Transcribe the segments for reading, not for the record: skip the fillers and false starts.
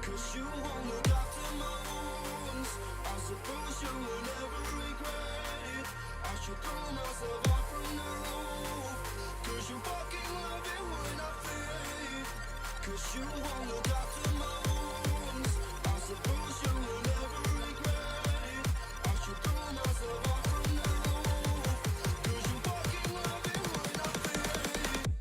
'Cause you won't look after my wounds. I suppose you will never regret it. I should throw myself off from the roof. 'Cause you fucking love it when I fade. 'Cause you won't look after my wounds. I suppose you will never regret it. I should throw myself off from the roof. 'Cause you fucking love it when I fade.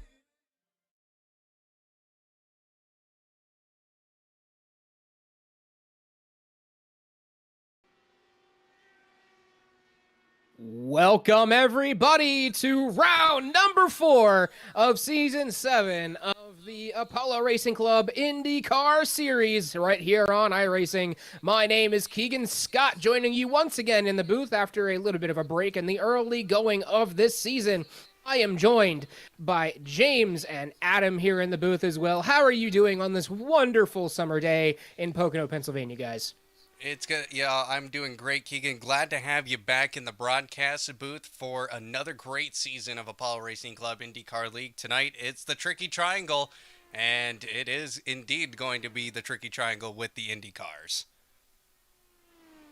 Welcome, everybody, to round number 4 of Season 7 of the Apollo Racing Club Indycar Series right here on iRacing. My name is Keegan Scott, joining you once again in the booth after a little bit of a break in the early going of this season. I am joined by James and Adam here in the booth as well. How are you doing on this wonderful summer day in Pocono, Pennsylvania, guys? It's good. Yeah, I'm doing great, Keegan. Glad to have you back in the broadcast booth for another great season of Apollo Racing Club IndyCar League. Tonight, it's the Tricky Triangle, and it is indeed going to be the Tricky Triangle with the IndyCars.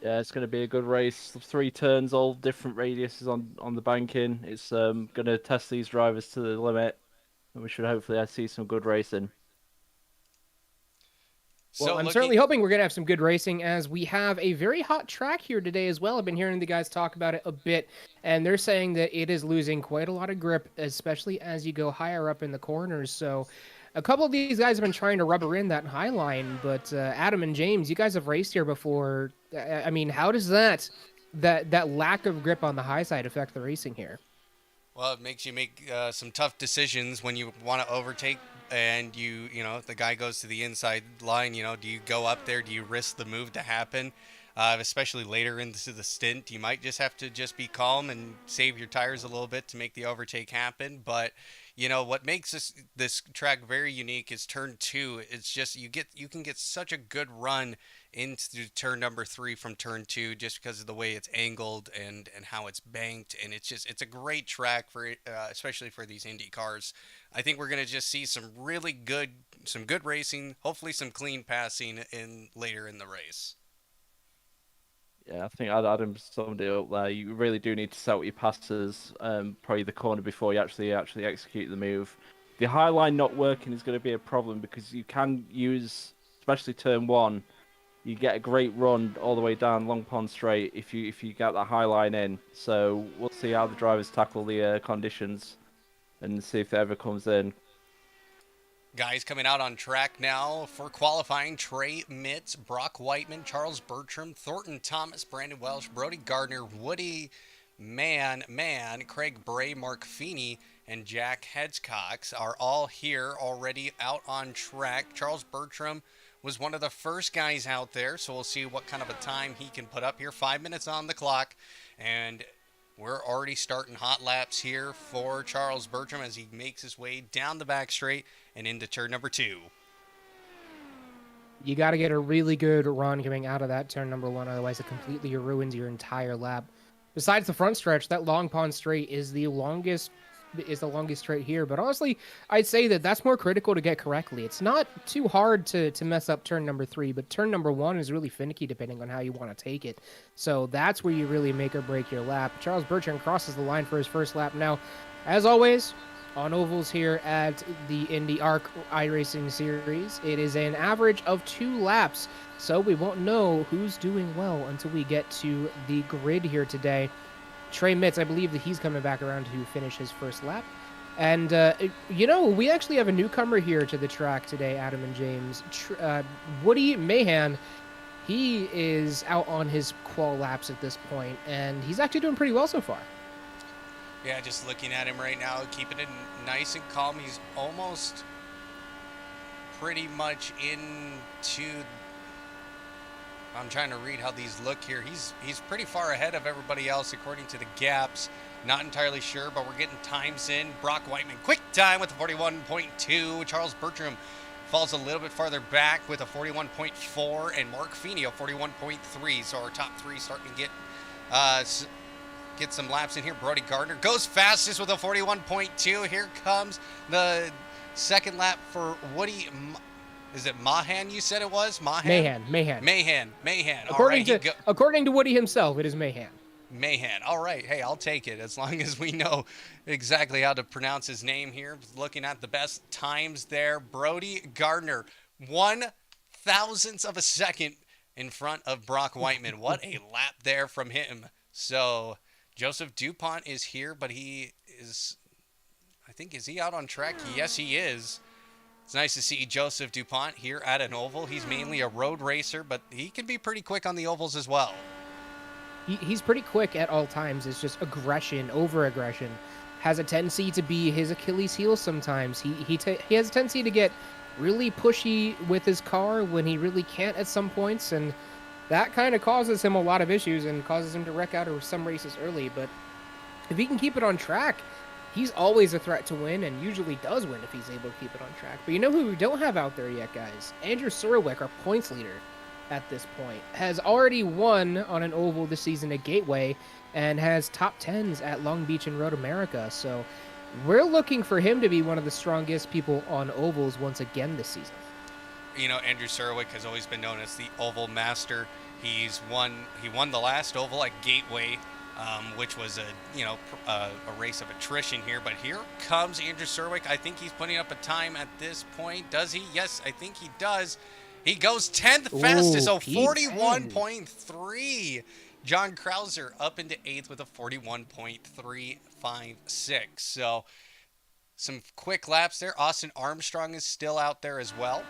Yeah, it's going to be a good race. 3 turns, all different radiuses on the banking. It's going to test these drivers to the limit, and we should hopefully see some good racing. Well, I'm certainly hoping we're going to have some good racing, as we have a very hot track here today as well. I've been hearing the guys talk about it a bit, and they're saying that it is losing quite a lot of grip, especially as you go higher up in the corners. So a couple of these guys have been trying to rubber in that high line, but Adam and James, you guys have raced here before. I mean, how does that lack of grip on the high side affect the racing here? Well, it makes you make some tough decisions when you want to overtake, and the guy goes to the inside line. Do you go up there? Do you risk the move to happen? Especially later into the stint, you might just have to be calm and save your tires a little bit to make the overtake happen. But what makes this track very unique is turn 2. It's just you can get such a good run into turn number 3 from turn 2 just because of the way it's angled and how it's banked, and it's a great track for especially for these Indy cars. I think we're gonna just see some good racing, hopefully some clean passing later in the race. Yeah, I think Adam summed it up there. You really do need to set up your passes, probably the corner before you actually execute the move. The high line not working is going to be a problem because you can use, especially turn 1, you get a great run all the way down Long Pond Straight if you get that high line in. So we'll see how the drivers tackle the conditions and see if it ever comes in. Guys coming out on track now for qualifying: Trey Mitz, Brock Whiteman, Charles Bertram, Thornton Thomas, Brandon Welsh, Brodie Gardner, Woody Mann, Craig Bray, Mark Feeney, and Jack Hedgecox are all here already out on track. Charles Bertram was one of the first guys out there, so we'll see what kind of a time he can put up here. 5 minutes on the clock, and we're already starting hot laps here for Charles Bertram as he makes his way down the back straight and into turn number 2. You got to get a really good run coming out of that turn number 1, otherwise it completely ruins your entire lap. Besides the front stretch, that Long Pond Straight is the longest straight here, but honestly, I'd say that's more critical to get correctly. It's not too hard to mess up turn number 3, but turn number 1 is really finicky depending on how you want to take it. So that's where you really make or break your lap. Charles Bertrand crosses the line for his first lap. Now, as always, on ovals here at the Indy Arc iRacing Series, it is an average of 2 laps, so we won't know who's doing well until we get to the grid here today. Trey Mitz, I believe that he's coming back around to finish his first lap. And, we actually have a newcomer here to the track today, Adam and James. Woody Mahan, he is out on his qual laps at this point, and he's actually doing pretty well so far. Yeah, just looking at him right now, keeping it nice and calm. He's almost pretty much into... I'm trying to read how these look here. He's pretty far ahead of everybody else according to the gaps. Not entirely sure, but we're getting times in. Brock Whiteman, quick time with a 41.2. Charles Bertram falls a little bit farther back with a 41.4, and Mark Feeney a 41.3. So our top 3 starting to get some laps in here. Brodie Gardner goes fastest with a 41.2. Here comes the second lap for Woody Is it Mahan you said it was? Mahan. Mahan. All right, According to Woody himself, it is Mahan. Mahan. All right. Hey, I'll take it as long as we know exactly how to pronounce his name here. Looking at the best times there, Brodie Gardner, 1/1000th of a second in front of Brock Whiteman. What a lap there from him. So Joseph DuPont is here, but he is, I think, is he out on track? Yes, he is. It's nice to see Joseph DuPont here at an oval. He's mainly a road racer, but he can be pretty quick on the ovals as well. He's pretty quick at all times. It's just aggression, over-aggression, has a tendency to be his Achilles heel sometimes. He has a tendency to get really pushy with his car when he really can't at some points, and that kind of causes him a lot of issues and causes him to wreck out of some races early. But if he can keep it on track, he's always a threat to win, and usually does win if he's able to keep it on track. But you know who we don't have out there yet, guys? Andrew Surwick, our points leader at this point, has already won on an oval this season at Gateway and has top 10s at Long Beach and Road America. So we're looking for him to be one of the strongest people on ovals once again this season. You know, Andrew Surwick has always been known as the oval master. He won the last oval at Gateway, which was a race of attrition here. But here comes Andrew Surwick. I think he's putting up a time at this point. Does he? Yes, I think he does. He goes 10th fastest, so 41.3. John Krauser up into 8th with a 41.356. So some quick laps there. Austin Armstrong is still out there as well.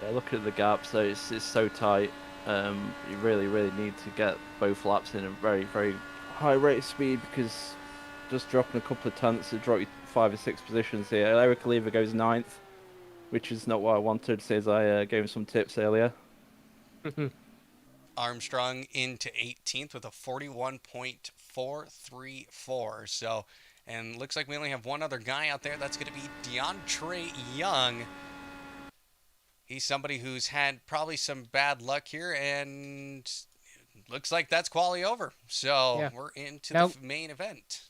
Yeah, look at the gap. So it's so tight. You really need to get both laps in a very high rate of speed, because just dropping a couple of tenths to drop you 5 or 6 positions here. Eric Oliva goes 9th, which is not what I wanted, since I gave him some tips earlier. Armstrong into 18th with a 41.434. So, and looks like we only have one other guy out there. That's going to be DeAndre Young. He's somebody who's had probably some bad luck here, and looks like that's quali over. So yeah. We're into the main event.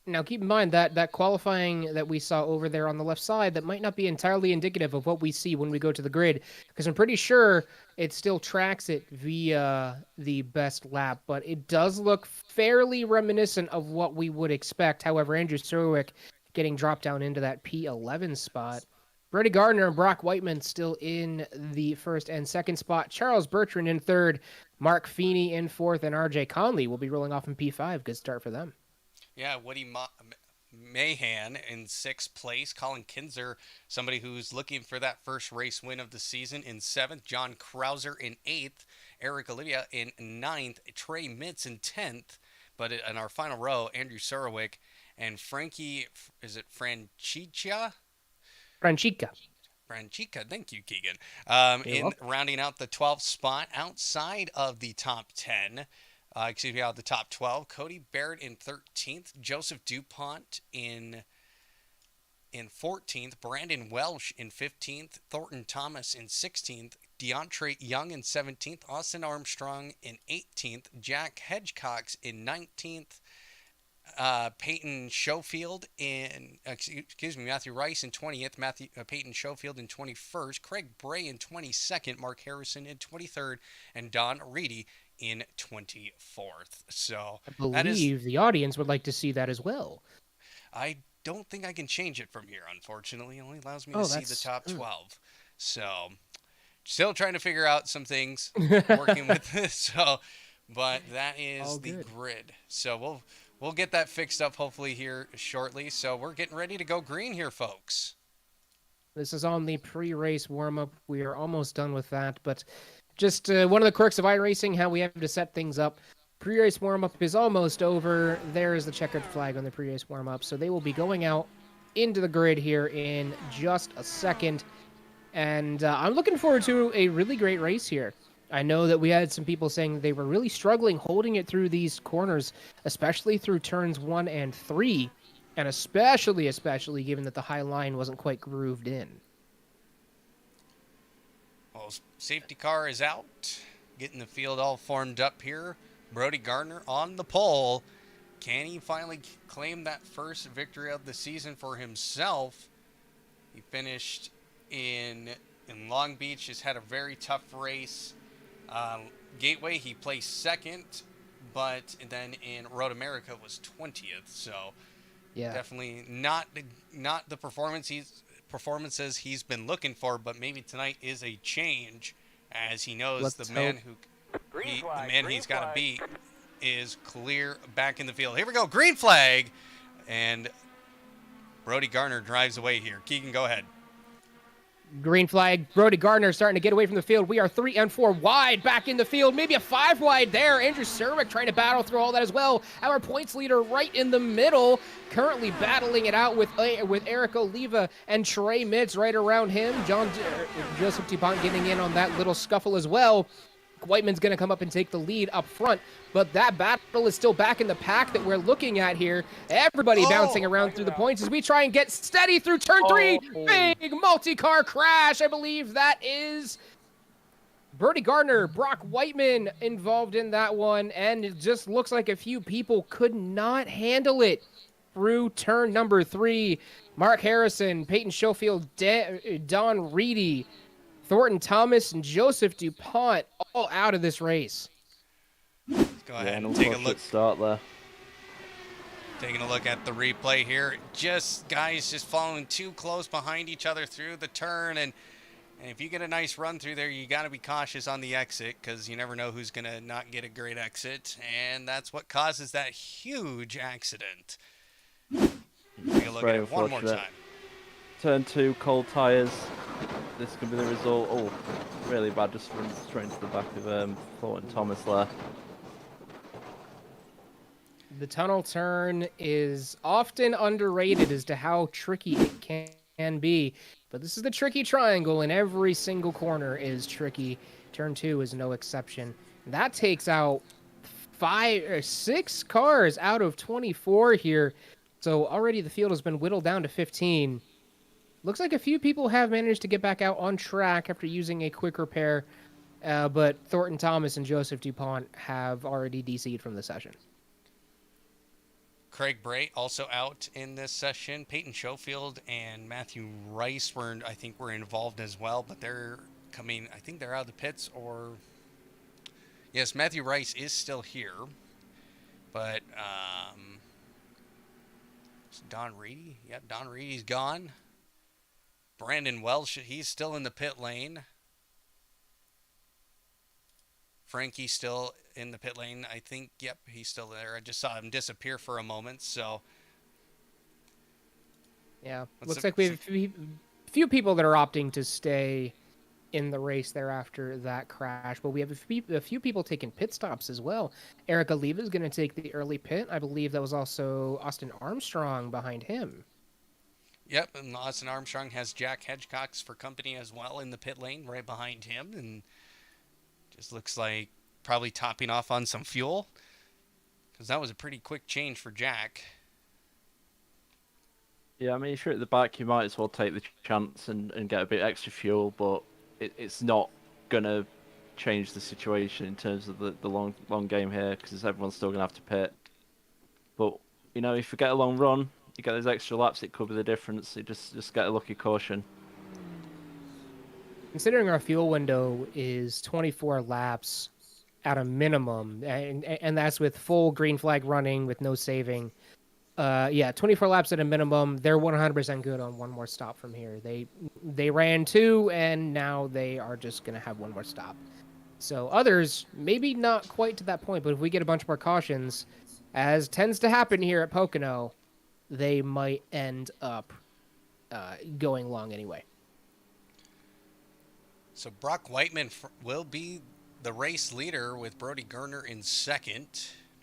Now, keep in mind that qualifying that we saw over there on the left side, that might not be entirely indicative of what we see when we go to the grid, because I'm pretty sure it still tracks it via the best lap, but it does look fairly reminiscent of what we would expect. However, Andrew Surwick getting dropped down into that P11 spot. Brodie Gardner and Brock Whiteman still in the first and second spot. Charles Bertrand in third. Mark Feeney in fourth, and RJ Conley will be rolling off in P5. Good start for them. Yeah, Woody Mahan in 6th place. Colin Kinzer, somebody who's looking for that first race win of the season, in 7th. John Krauser in 8th. Eric Olivia in 9th. Trey Mitz in 10th. But in our final row, Andrew Surwick and Frankie, is it Franchica, thank you, Keegan. Rounding out the 12th spot outside of the top 10. Out of the top 12, Cody Barrett in 13th, Joseph DuPont in 14th, Brandon Welsh in 15th, Thornton Thomas in 16th, DeAndre Young in 17th, Austin Armstrong in 18th, Jack Hedgecox in 19th, Peyton Schofield in, Matthew Rice in 20th, Peyton Schofield in 21st, Craig Bray in 22nd, Mark Harrison in 23rd, and Don Reedy in 24th. So I believe the audience would like to see that as well. I don't think I can change it from here, unfortunately. It only allows me to see the top 12. So still trying to figure out some things, working with this. So, but that is the grid. So we'll get that fixed up hopefully here shortly. So we're getting ready to go green here, folks. This is on the pre-race warm-up. We are almost done with that, but just one of the quirks of iRacing, how we have to set things up. Pre-race warm-up is almost over. There is the checkered flag on the pre-race warm-up. So they will be going out into the grid here in just a second. And I'm looking forward to a really great race here. I know that we had some people saying they were really struggling holding it through these corners, especially through turns 1 and 3, and especially given that the high line wasn't quite grooved in. Well, safety car is out, getting the field all formed up here. Brodie Gardner on the pole. Can he finally claim that first victory of the season for himself? He finished in Long Beach has had a very tough race. Gateway, he placed second, but then in Road America was 20th. So Yeah. definitely not the performances he's been looking for. But maybe tonight is a change, as he knows Let's the man hope. the man he's got to beat is clear back in the field. Here we go, green flag, and Brodie Gardner drives away here. Keegan, go ahead. Green flag. Brodie Gardner starting to get away from the field. We are 3 and 4 wide back in the field. Maybe a 5 wide there. Andrew Cerwick trying to battle through all that as well. Our points leader right in the middle. Currently battling it out with Eric Oliva and Trey Mitz right around him. Joseph Dupont getting in on that little scuffle as well. Whiteman's going to come up and take the lead up front, but that battle is still back in the pack that we're looking at here. Everybody bouncing around through the points as we try and get steady through turn 3. Big multi-car crash. I believe that is Brodie Gardner, Brock Whiteman involved in that one, and it just looks like a few people could not handle it through turn number 3. Mark Harrison, Peyton Schofield, Don Reedy, Thornton Thomas, and Joseph Dupont all out of this race. Go ahead and take a look. Start there. Taking a look at the replay here. Guys just following too close behind each other through the turn. And if you get a nice run through there, you got to be cautious on the exit because you never know who's going to not get a great exit. And that's what causes that huge accident. Take a look at it one more time. Turn 2, cold tyres. This could be the result. Oh, really bad. Just runs straight into the back of Thornton Thomas there. The tunnel turn is often underrated as to how tricky it can be. But this is the tricky triangle, and every single corner is tricky. Turn 2 is no exception. That takes out 5 or 6 cars out of 24 here. So already the field has been whittled down to 15. Looks like a few people have managed to get back out on track after using a quick repair, but Thornton Thomas and Joseph Dupont have already DC'd from the session. Craig Bray also out in this session. Peyton Schofield and Matthew Rice were involved as well, but they're coming. I think they're out of the pits, or yes, Matthew Rice is still here, but Don Reedy. Yep, Don Reedy's gone. Brandon Welsh, he's still in the pit lane. Frankie's still in the pit lane. I think, yep, he's still there. I just saw him disappear for a moment, so. Yeah, looks like we have a few people that are opting to stay in the race there after that crash, but we have a few people taking pit stops as well. Eric Oliva is going to take the early pit. I believe that was also Austin Armstrong behind him. Yep, and Austin Armstrong has Jack Hedgecox for company as well in the pit lane right behind him, and just looks like probably topping off on some fuel, because that was a pretty quick change for Jack. Yeah, I mean, if you're at the back, you might as well take the chance and get a bit extra fuel, but it's not going to change the situation in terms of the long game here, because everyone's still going to have to pit. But, you know, if you get a long run, you get those extra laps, it could be the difference. You just get a lucky caution. Considering our fuel window is 24 laps at a minimum, and that's with full green flag running with no saving. 24 laps at a minimum. They're 100% good on one more stop from here. They ran 2, and now they are just going to have one more stop. So others, maybe not quite to that point, but if we get a bunch more cautions, as tends to happen here at Pocono, they might end up going long anyway. So Brock Whiteman will be the race leader with Brodie Gardner in second.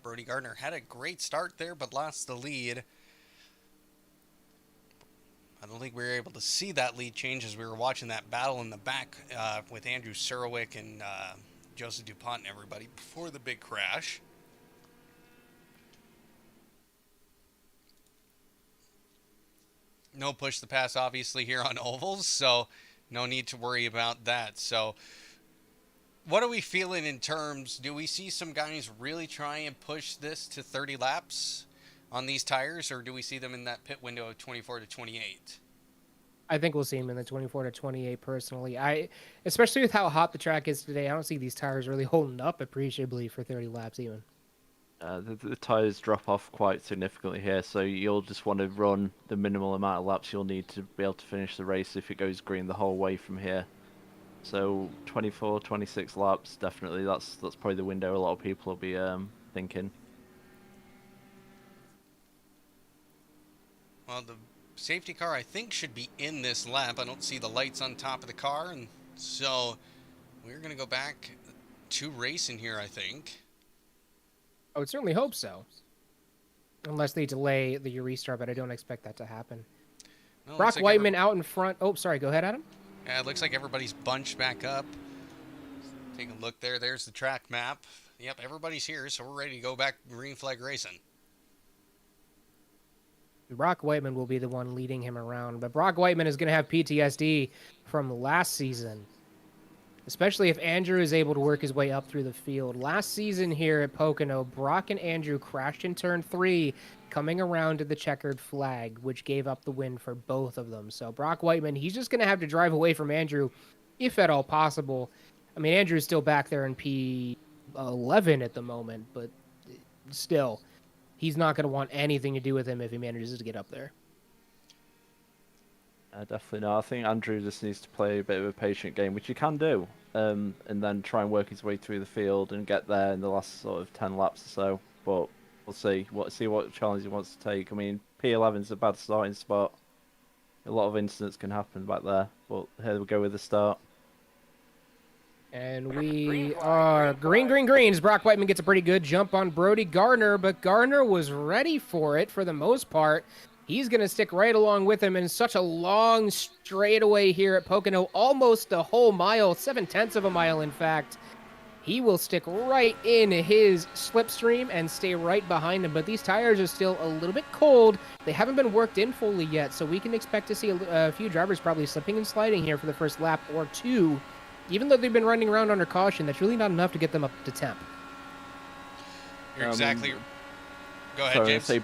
Brodie Gardner had a great start there, but lost the lead. I don't think we were able to see that lead change as we were watching that battle in the back with Andrew Cerwick and Joseph Dupont and everybody before the big crash. No push to pass, obviously, here on ovals, so no need to worry about that. So what are we feeling in terms, do we see some guys really try and push this to 30 laps on these tires, or do we see them in that pit window of 24 to 28? I think we'll see him in the 24 to 28 personally. Especially with how hot the track is today, I don't see these tires really holding up appreciably for 30 laps even. The tires drop off quite significantly here, so you'll just want to run the minimal amount of laps you'll need to be able to finish the race if it goes green the whole way from here. So 24, 26 laps, definitely. That's probably the window a lot of people will be thinking. Well, the safety car, I think, should be in this lap. I don't see the lights on top of the car, and so we're going to go back to racing here, I think. I would certainly hope so. Unless they delay the restart, but I don't expect that to happen. Well, Brock looks like Whiteman out in front. Oh, sorry. Go ahead, Adam. Yeah, it looks like everybody's bunched back up. Take a look there. There's the track map. Yep, everybody's here, so we're ready to go back green flag racing. Brock Whiteman will be the one leading him around, but Brock Whiteman is going to have PTSD from last season, especially if Andrew is able to work his way up through the field. Last season here at Pocono, Brock and Andrew crashed in turn 3, coming around to the checkered flag, which gave up the win for both of them. So Brock Whiteman, he's just going to have to drive away from Andrew, if at all possible. I mean, Andrew's still back there in P11 at the moment, but still, he's not going to want anything to do with him if he manages to get up there. Definitely not. I think Andrew just needs to play a bit of a patient game, which he can do, and then try and work his way through the field and get there in the last sort of 10 laps or so. But we'll see what challenge he wants to take. I mean, P11 is a bad starting spot. A lot of incidents can happen back there, but here we go with the start. And we are green. As Brock Whiteman gets a pretty good jump on Brodie Gardner, but Gardner was ready for it for the most part. He's going to stick right along with him in such a long straightaway here at Pocono, almost a whole mile, 7/10 of a mile, in fact. He will stick right in his slipstream and stay right behind him, but these tires are still a little bit cold. They haven't been worked in fully yet, so we can expect to see a few drivers probably slipping and sliding here for the first lap or two. Even though they've been running around under caution, that's really not enough to get them up to temp. You're exactly... Go ahead, Sorry, James. Say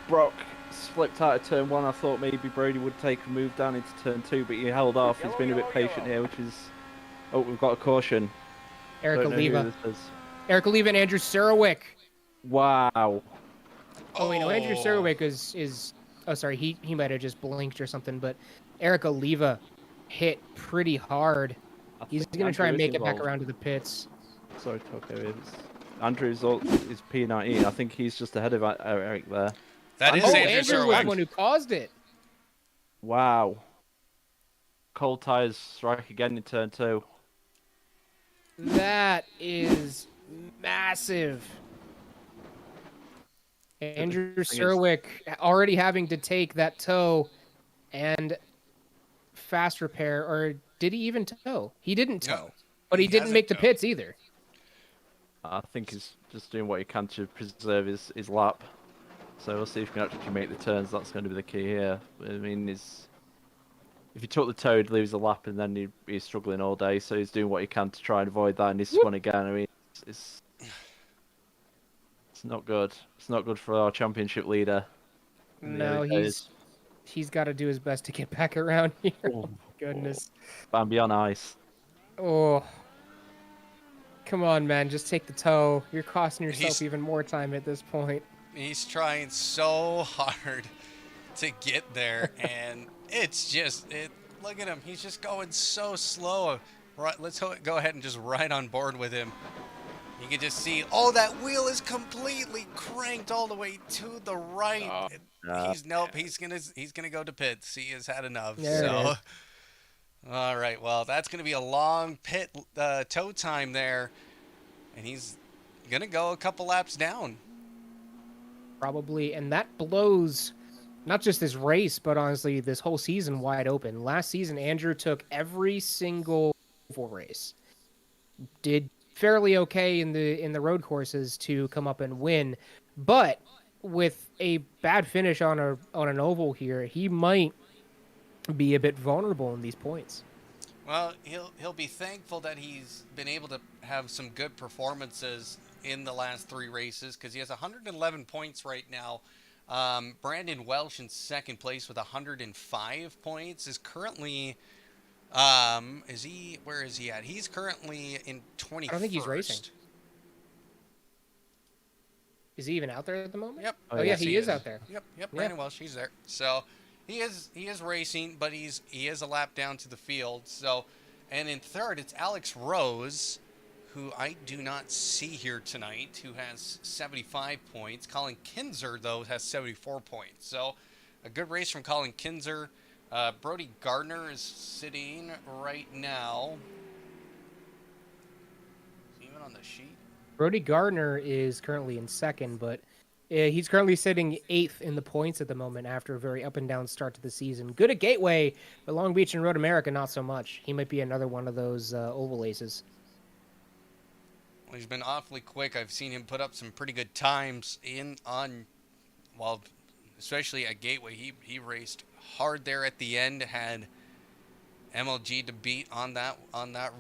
Brock slipped out of turn 1. I thought maybe Brodie would take a move down into turn 2, but he held off. He's been a bit patient here, which is... Oh, we've got a caution. Eric Don't know who Oliva. this is. Eric Oliva and Andrew Surowick. Wow. Oh, wait, no, Andrew Surowick is... Oh, sorry, he might have just blinked or something, but Eric Oliva hit pretty hard. He's going to try and make it back around to the pits. Sorry, Toko. Andrew's is P19. I think he's just ahead of Eric there. That is Andrew Andrew was Surowick. the one who caused it. Wow. Cold tires strike again in turn 2. That is massive. Andrew Surowick already having to take that tow and fast repair, or did he even tow? He didn't tow, No, but he didn't hasn't make the towed. pits either. I think he's just doing what he can to preserve his lap. So we'll see if he can actually make the turns. That's going to be the key here. I mean, if he took the tow, he'd lose a lap, and then he'd be struggling all day. So he's doing what he can to try and avoid that in this one again. I mean, it's not good. It's not good for our championship leader. No, he's got to do his best to get back around here. Oh, goodness. Bambi on ice. Oh. Come on, man. Just take the tow. You're costing yourself even more time at this point. He's trying so hard to get there, and it's just... Look at him. He's just going so slow. Right, let's go ahead and just ride on board with him. You can just see, that wheel is completely cranked all the way to the right. He's gonna go to pits. He has had enough. So, all right. Well, that's gonna be a long pit tow time there, and he's gonna go a couple laps down. Probably, and that blows not just this race, but honestly this whole season wide open. Last season, Andrew took every single oval race, did fairly okay in the road courses to come up and win, but with a bad finish on an oval here, he might be a bit vulnerable in these points. Well, he'll be thankful that he's been able to have some good performances in the last 3 races, because he has 111 points right now. Brandon Welsh in second place with 105 points is currently. Where is he at? He's currently in 21st. I don't think he's racing. Is he even out there at the moment? Yep. Oh, yeah, he is out there. Yep. Yeah. Brandon Welsh, he's there. So he is racing, but he is a lap down to the field. So, and in third, it's Alex Rose, who I do not see here tonight, who has 75 points. Colin Kinzer, though, has 74 points. So a good race from Colin Kinzer. Brodie Gardner is sitting right now. Is he even on the sheet? Brodie Gardner is currently in second, but he's currently sitting 8th in the points at the moment after a very up and down start to the season. Good at Gateway, but Long Beach and Road America, not so much. He might be another one of those oval aces. Well, he's been awfully quick. I've seen him put up some pretty good times especially at Gateway. He raced hard there at the end, had MLG to beat on that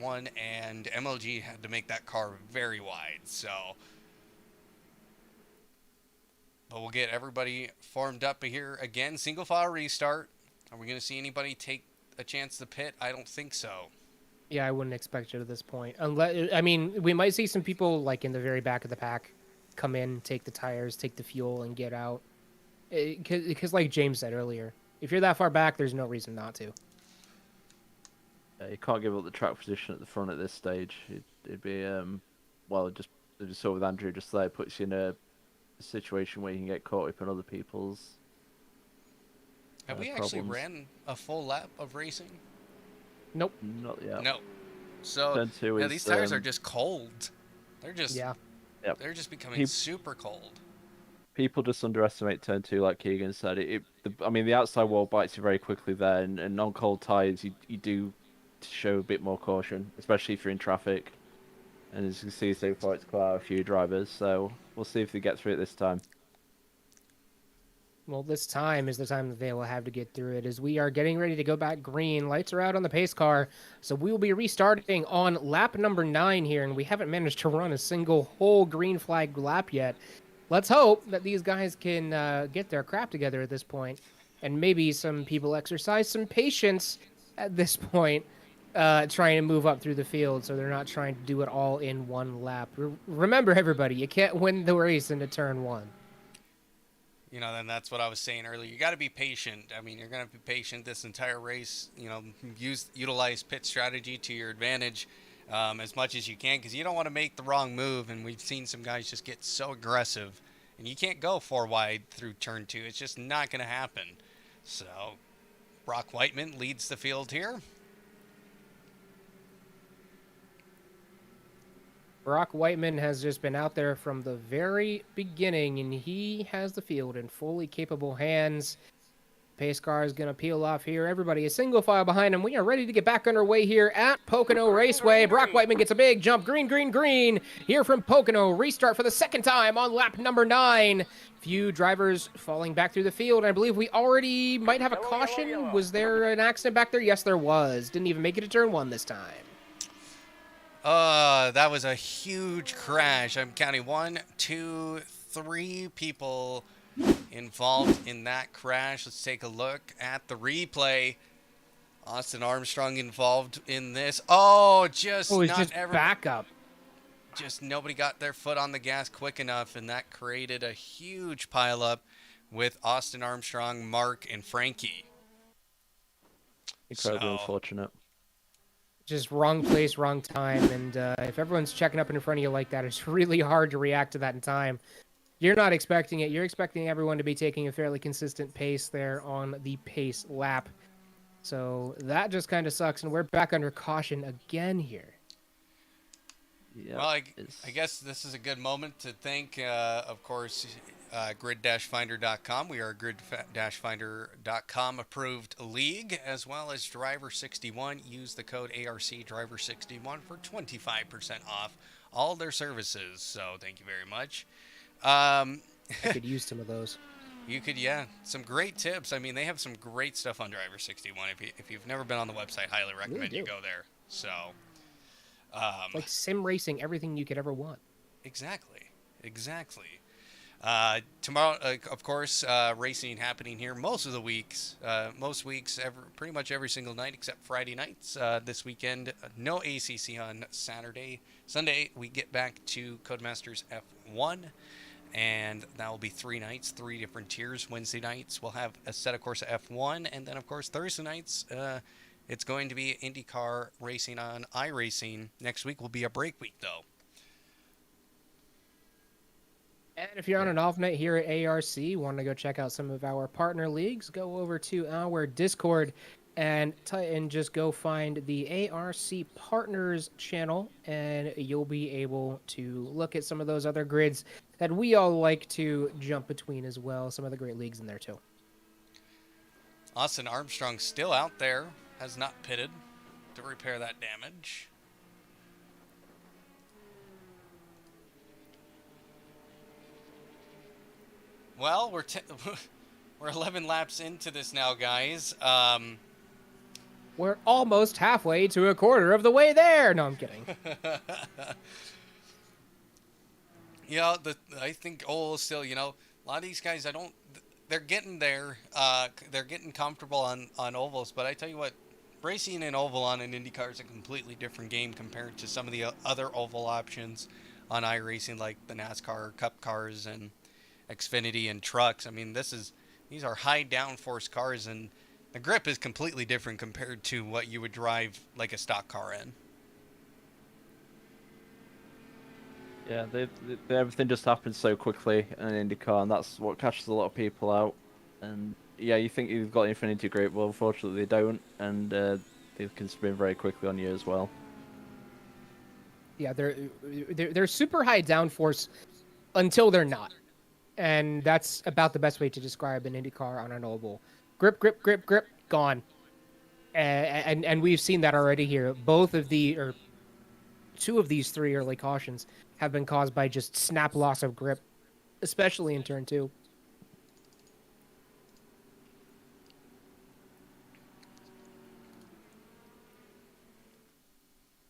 one, and MLG had to make that car very wide. So, but we'll get everybody formed up here again. Single file restart. Are we going to see anybody take a chance to pit? I don't think so. Yeah, I wouldn't expect it at this point. We might see some people like in the very back of the pack come in, take the tires, take the fuel, and get out. Because like James said earlier, if you're that far back, there's no reason not to. Yeah, you can't give up the track position at the front at this stage. It'd be just saw with Andrew just there, puts you in a situation where you can get caught up in other people's. Have we problems. actually ran a full lap of racing? Nope. Not yet. No. So Turn two is, these tires are just cold. They're just Yeah. Yep. They're just becoming super cold. People just underestimate turn two, like Keegan said. The outside wall bites you very quickly there, and on cold tires, you do show a bit more caution, especially if you're in traffic. And as you can see so far, it's quite a few drivers, so we'll see if they get through it this time. Well, this time is the time that they will have to get through it, as we are getting ready to go back green. Lights are out on the pace car, so we will be restarting on lap number 9 here, and we haven't managed to run a single whole green flag lap yet. Let's hope that these guys can get their crap together at this point, and maybe some people exercise some patience at this point, trying to move up through the field, so they're not trying to do it all in one lap. Remember, everybody, you can't win the race into turn 1. Then that's what I was saying earlier. You got to be patient. I mean, you're going to be patient this entire race. Utilize pit strategy to your advantage as much as you can, because you don't want to make the wrong move. And we've seen some guys just get so aggressive, and you can't go 4 wide through turn 2. It's just not going to happen. So, Brock Whiteman leads the field here. Brock Whiteman has just been out there from the very beginning, and he has the field in fully capable hands. Pace car is going to peel off here. Everybody is single file behind him. We are ready to get back underway here at Pocono Raceway. Brock Whiteman gets a big jump. Green, green, green. Here from Pocono. Restart for the second time on lap number 9. Few drivers falling back through the field. I believe we already might have a caution. Was there an accident back there? Yes, there was. Didn't even make it to turn 1 this time. That was a huge crash. I'm counting 1, 2, 3 people involved in that crash. Let's take a look at the replay. Austin Armstrong involved in this. Just back up. Just nobody got their foot on the gas quick enough, and that created a huge pileup with Austin Armstrong, Mark, and Frankie. Incredibly unfortunate. Just wrong place, wrong time, and if everyone's checking up in front of you like that, it's really hard to react to that in time. You're not expecting it. You're expecting everyone to be taking a fairly consistent pace there on the pace lap. So that just kind of sucks, and we're back under caution again here. Yeah, well, I guess this is a good moment to thank, of course, grid-finder.com. We are a grid-finder.com approved league, as well as Driver61. Use the code ARC Driver61 for 25% off all their services. So thank you very much. I could use some of those. You could, yeah. Some great tips. I mean, they have some great stuff on Driver61. If you've never been on the website, highly recommend you go there. So, like sim racing, everything you could ever want. Exactly. Tomorrow, of course, racing happening here most of the weeks. Most weeks, pretty much every single night except Friday nights. This weekend, no ACC on Saturday. Sunday, we get back to Codemasters F1, and that will be 3 nights, 3 different tiers. Wednesday nights, we'll have a set of course of F1, and then, of course, Thursday nights, it's going to be Indycar racing on iRacing. Next week will be a break week, though. And if you're on an off night here at ARC, want to go check out some of our partner leagues, go over to our Discord and just go find the ARC Partners channel, and you'll be able to look at some of those other grids that we all like to jump between as well. Some of the great leagues in there too. Austin Armstrong still out there, has not pitted to repair that damage. Well, we're 11 laps into this now, guys. We're almost halfway to a quarter of the way there. No, I'm kidding. Yeah, I think Oval is still, a lot of these guys, they're getting there. They're getting comfortable on ovals, but I tell you what, racing an oval on an IndyCar is a completely different game compared to some of the other oval options on iRacing, like the NASCAR Cup cars and Xfinity and trucks. I mean, these are high downforce cars, and the grip is completely different compared to what you would drive like a stock car in. Yeah, everything just happens so quickly in IndyCar, and that's what catches a lot of people out. And yeah, you think you've got infinity grip, well, unfortunately they don't, and they can spin very quickly on you as well. Yeah, they're super high downforce until they're not. And that's about the best way to describe an IndyCar on an oval. Grip, grip, grip, grip, gone. And we've seen that already here. Two of these 3 early cautions have been caused by just snap loss of grip, especially in turn 2.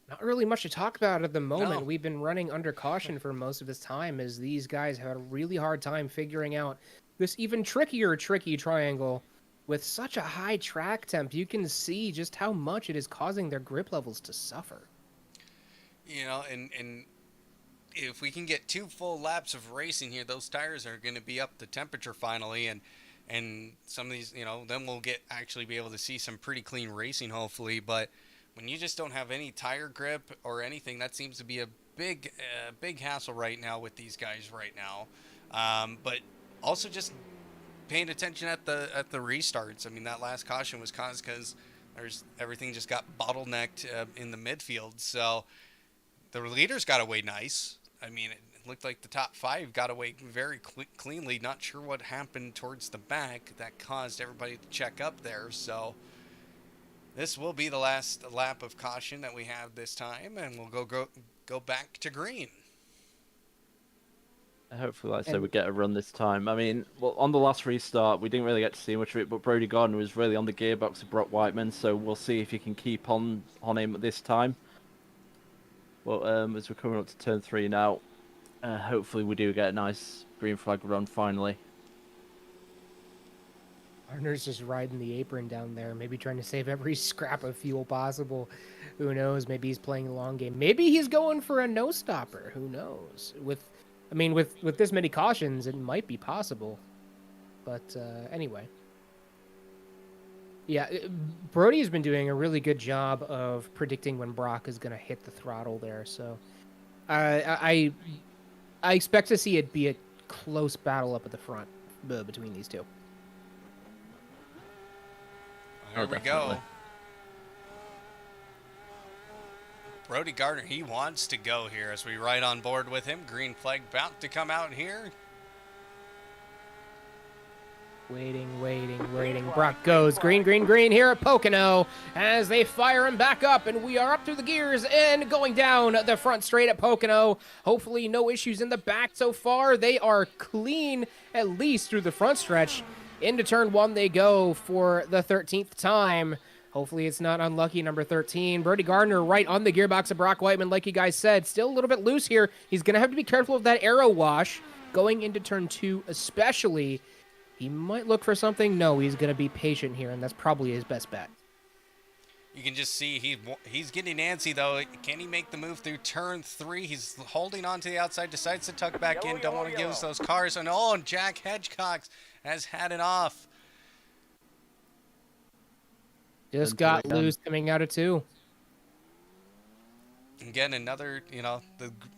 Not really much to talk about at the moment. No. We've been running under caution for most of this time as these guys have had a really hard time figuring out this even tricky triangle with such a high track temp. You can see just how much it is causing their grip levels to suffer. And if we can get 2 full laps of racing here, those tires are going to be up to temperature finally, and some of these, then we'll actually be able to see some pretty clean racing hopefully. But when you just don't have any tire grip or anything, that seems to be a big hassle right now with these guys right now. But also just paying attention at the restarts. I mean, that last caution was caused because everything just got bottlenecked in the midfield. So the leaders got away nice. I mean, it looked like the top 5 got away very cleanly. Not sure what happened towards the back that caused everybody to check up there. So this will be the last lap of caution that we have this time, and we'll go back to green. Hopefully, like I said, we get a run this time. I mean, well, on the last restart, we didn't really get to see much of it, but Brodie Gardner was really on the gearbox of Brock Whiteman, so we'll see if he can keep on him this time. Well, as we're coming up to turn 3 now, hopefully we do get a nice green flag run finally. Gardner's just riding the apron down there, maybe trying to save every scrap of fuel possible. Who knows? Maybe he's playing the long game. Maybe he's going for a no-stopper. Who knows? With this many cautions, it might be possible. But anyway. Yeah, Brodie's been doing a really good job of predicting when Brock is going to hit the throttle there. So I expect to see it be a close battle up at the front between these two. Here we go. Brodie Gardner, he wants to go here as we ride on board with him. Green flag about to come out here. Waiting. Brock goes green here at Pocono as they fire him back up, and we are up through the gears and going down the front straight at Pocono. Hopefully no issues in the back so far. They are clean, at least through the front stretch. Into turn 1 they go for the 13th time. Hopefully it's not unlucky, number 13. Brodie Gardner right on the gearbox of Brock Whiteman, like you guys said. Still a little bit loose here. He's going to have to be careful of that aero wash. going into turn 2 especially, he might look for something. No, he's going to be patient here, and that's probably his best bet. You can just see he's getting antsy, though. Can he make the move through turn 3? He's holding on to the outside, decides to tuck back in. Don't want to use those cars. And Jack Hedgecock has had it off. Just got loose coming out of 2. Again, another,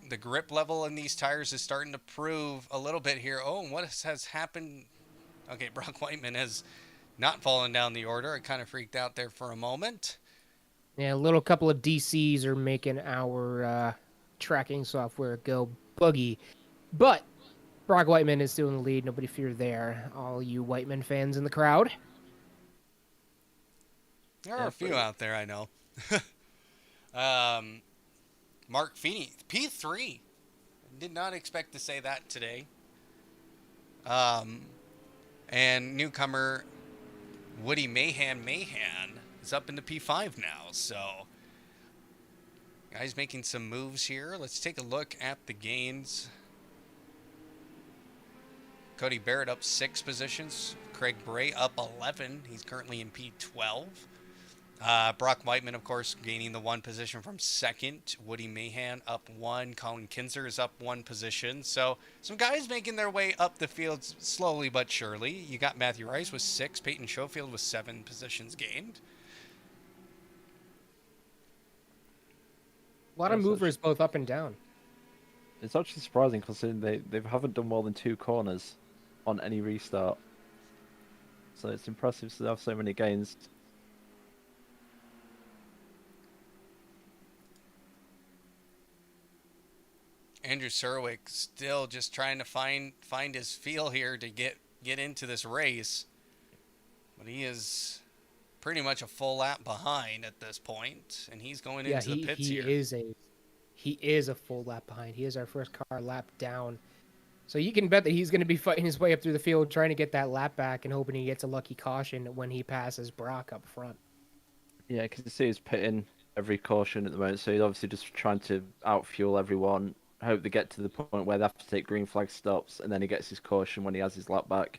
the grip level in these tires is starting to prove a little bit here. Oh, and what has happened? Okay, Brock Whiteman has not fallen down the order. I kind of freaked out there for a moment. Yeah, a little couple of DCs are making our tracking software go buggy. But Brock Whiteman is still in the lead. Nobody fear there. All you Whiteman fans in the crowd. There are a few out there, I know. Mark Feeney, P3. Did not expect to say that today. And newcomer Woody Mahan is up into P5 now. So, guys making some moves here. Let's take a look at the gains. Cody Barrett up 6 positions. Craig Bray up 11. He's currently in P12. Brock Whiteman, of course, gaining the 1 position from 2nd. Woody Mahan up 1. Colin Kinzer is up 1 position. So some guys making their way up the field slowly but surely. You got Matthew Rice with 6. Peyton Schofield with 7 positions gained. A lot of movers both up and down. It's actually surprising considering they haven't done more than 2 corners on any restart. So it's impressive to have so many gains. Andrew Serwick still just trying to find his feel here to get into this race. But he is pretty much a full lap behind at this point, and he's going into the pits here. He is a full lap behind. He is our first car lap down. So you can bet that he's going to be fighting his way up through the field, trying to get that lap back and hoping he gets a lucky caution when he passes Brock up front. Yeah, because you see he's pitting every caution at the moment, so he's obviously just trying to outfuel everyone. Hope they get to the point where they have to take green flag stops, and then he gets his caution when he has his lap back.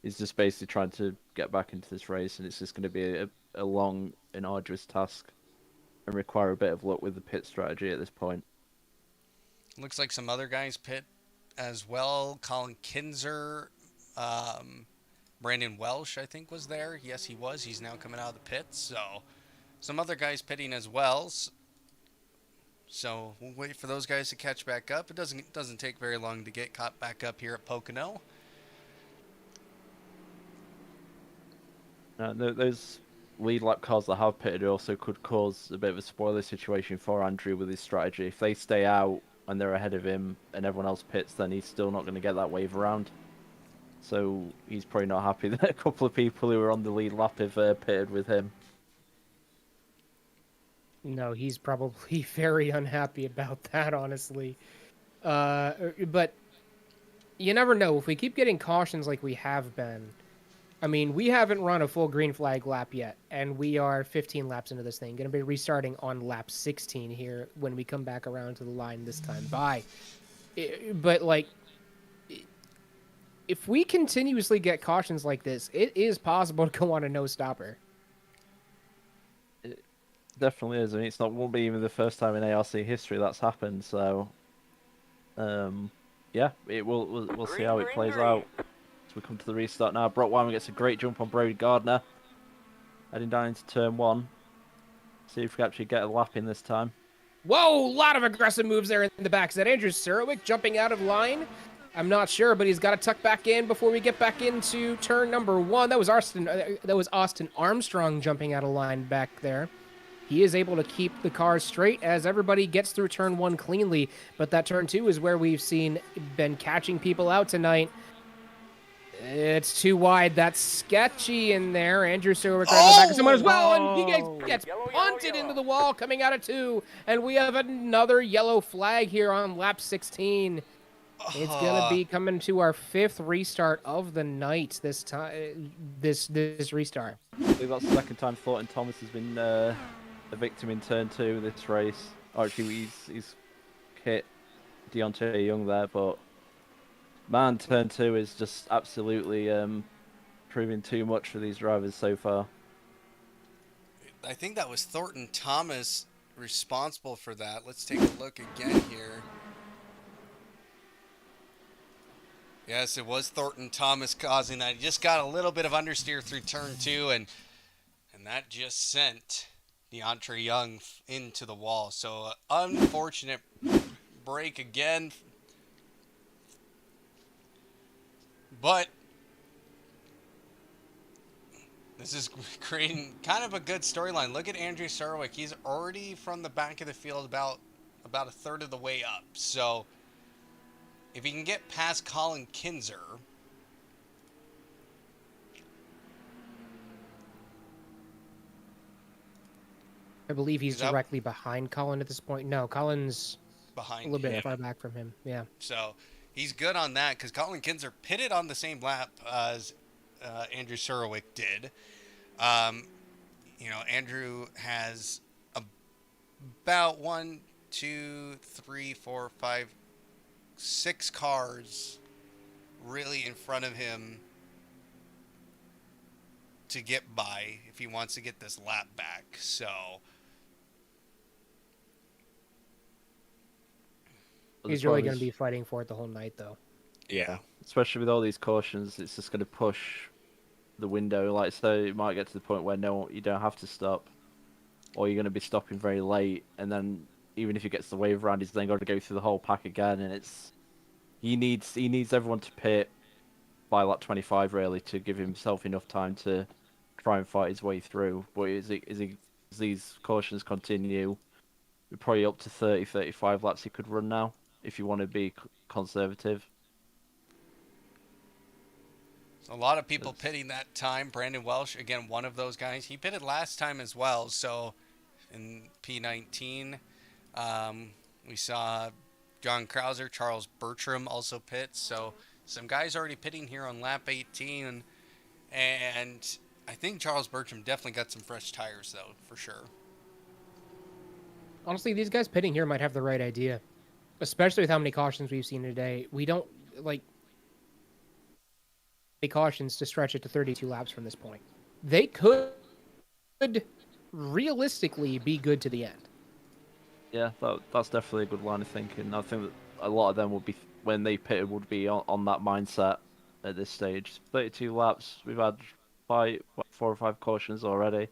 He's just basically trying to get back into this race, and it's just going to be a long and arduous task and require a bit of luck with the pit strategy at this point. Looks like some other guys pit as well. Colin Kinzer, Brandon Welsh, I think, was there. Yes, he was. He's now coming out of the pits. So some other guys pitting as well. So we'll wait for those guys to catch back up. It doesn't take very long to get caught back up here at Pocono. Those lead lap cars that have pitted also could cause a bit of a spoiler situation for Andrew with his strategy. If they stay out and they're ahead of him and everyone else pits, then he's still not going to get that wave around. So he's probably not happy that a couple of people who were on the lead lap have pitted with him. No, he's probably very unhappy about that, honestly. But you never know. If we keep getting cautions like we have been, I mean, we haven't run a full green flag lap yet, and we are 15 laps into this thing. Going to be restarting on lap 16 here when we come back around to the line this time by. But, like, if we continuously get cautions like this, it is possible to go on a no-stopper. Definitely is. I mean, won't be even the first time in ARC history that's happened. So, yeah, we'll see how it plays out as we come to the restart now. Brock Whiteman gets a great jump on Brodie Gardner, heading down into turn 1. See if we can actually get a lap in this time. Whoa, a lot of aggressive moves there in the back. Is that Andrew Serwick jumping out of line? I'm not sure, but he's got to tuck back in before we get back into turn number 1. That was Austin Armstrong jumping out of line back there. He is able to keep the car straight as everybody gets through turn 1 cleanly, but that turn 2 is where we've been catching people out tonight. It's too wide. That's sketchy in there. Andrew Serwick on the back of someone as well, and he gets punted into the wall coming out of 2, and we have another yellow flag here on lap 16. It's gonna be coming to our 5th restart of the night this time. This restart. I think that's the second time Thornton Thomas has been a victim in turn 2 this race. Actually, he's hit Deontay Young there, but Man, turn 2 is just absolutely proving too much for these drivers so far. I think that was Thornton Thomas responsible for that. Let's take a look again here. Yes, it was Thornton Thomas causing that. He just got a little bit of understeer through turn 2, and that just sent DeAndre Young into the wall. So, unfortunate break again. But this is creating kind of a good storyline. Look at Andrew Sarwick. He's already from the back of the field about a third of the way up. So if he can get past Colin Kinzer, I believe he's directly behind Colin at this point. No, Colin's behind a little bit him. far back from him. Yeah. So he's good on that because Colin Kinzer pitted on the same lap as Andrew Sarwick did. Andrew has about 1, 2, 3, 4, 5, 6 cars really in front of him to get by if he wants to get this lap back. So he's really going to be fighting for it the whole night, though. Yeah, especially with all these cautions, it's just going to push the window. Like, so it might get to the point where you don't have to stop, or you're going to be stopping very late, and then even if he gets the wave round, he's then got to go through the whole pack again, and he needs everyone to pit by lap 25 really to give himself enough time to try and fight his way through. But as these cautions continue, we're probably up to 30, 35 laps he could run now if you want to be conservative. A lot of people pitting that time. Brandon Welsh, again, one of those guys. He pitted last time as well. So in P19, we saw John Krauser, Charles Bertram also pit. So some guys already pitting here on lap 18. And I think Charles Bertram definitely got some fresh tires, though, for sure. Honestly, these guys pitting here might have the right idea, especially with how many cautions we've seen today. We don't, cautions to stretch it to 32 laps from this point. They could realistically be good to the end. Yeah, that's definitely a good line of thinking. I think that a lot of them would be, when they pitted, would be on that mindset at this stage. 32 laps, we've had 4 or 5 cautions already.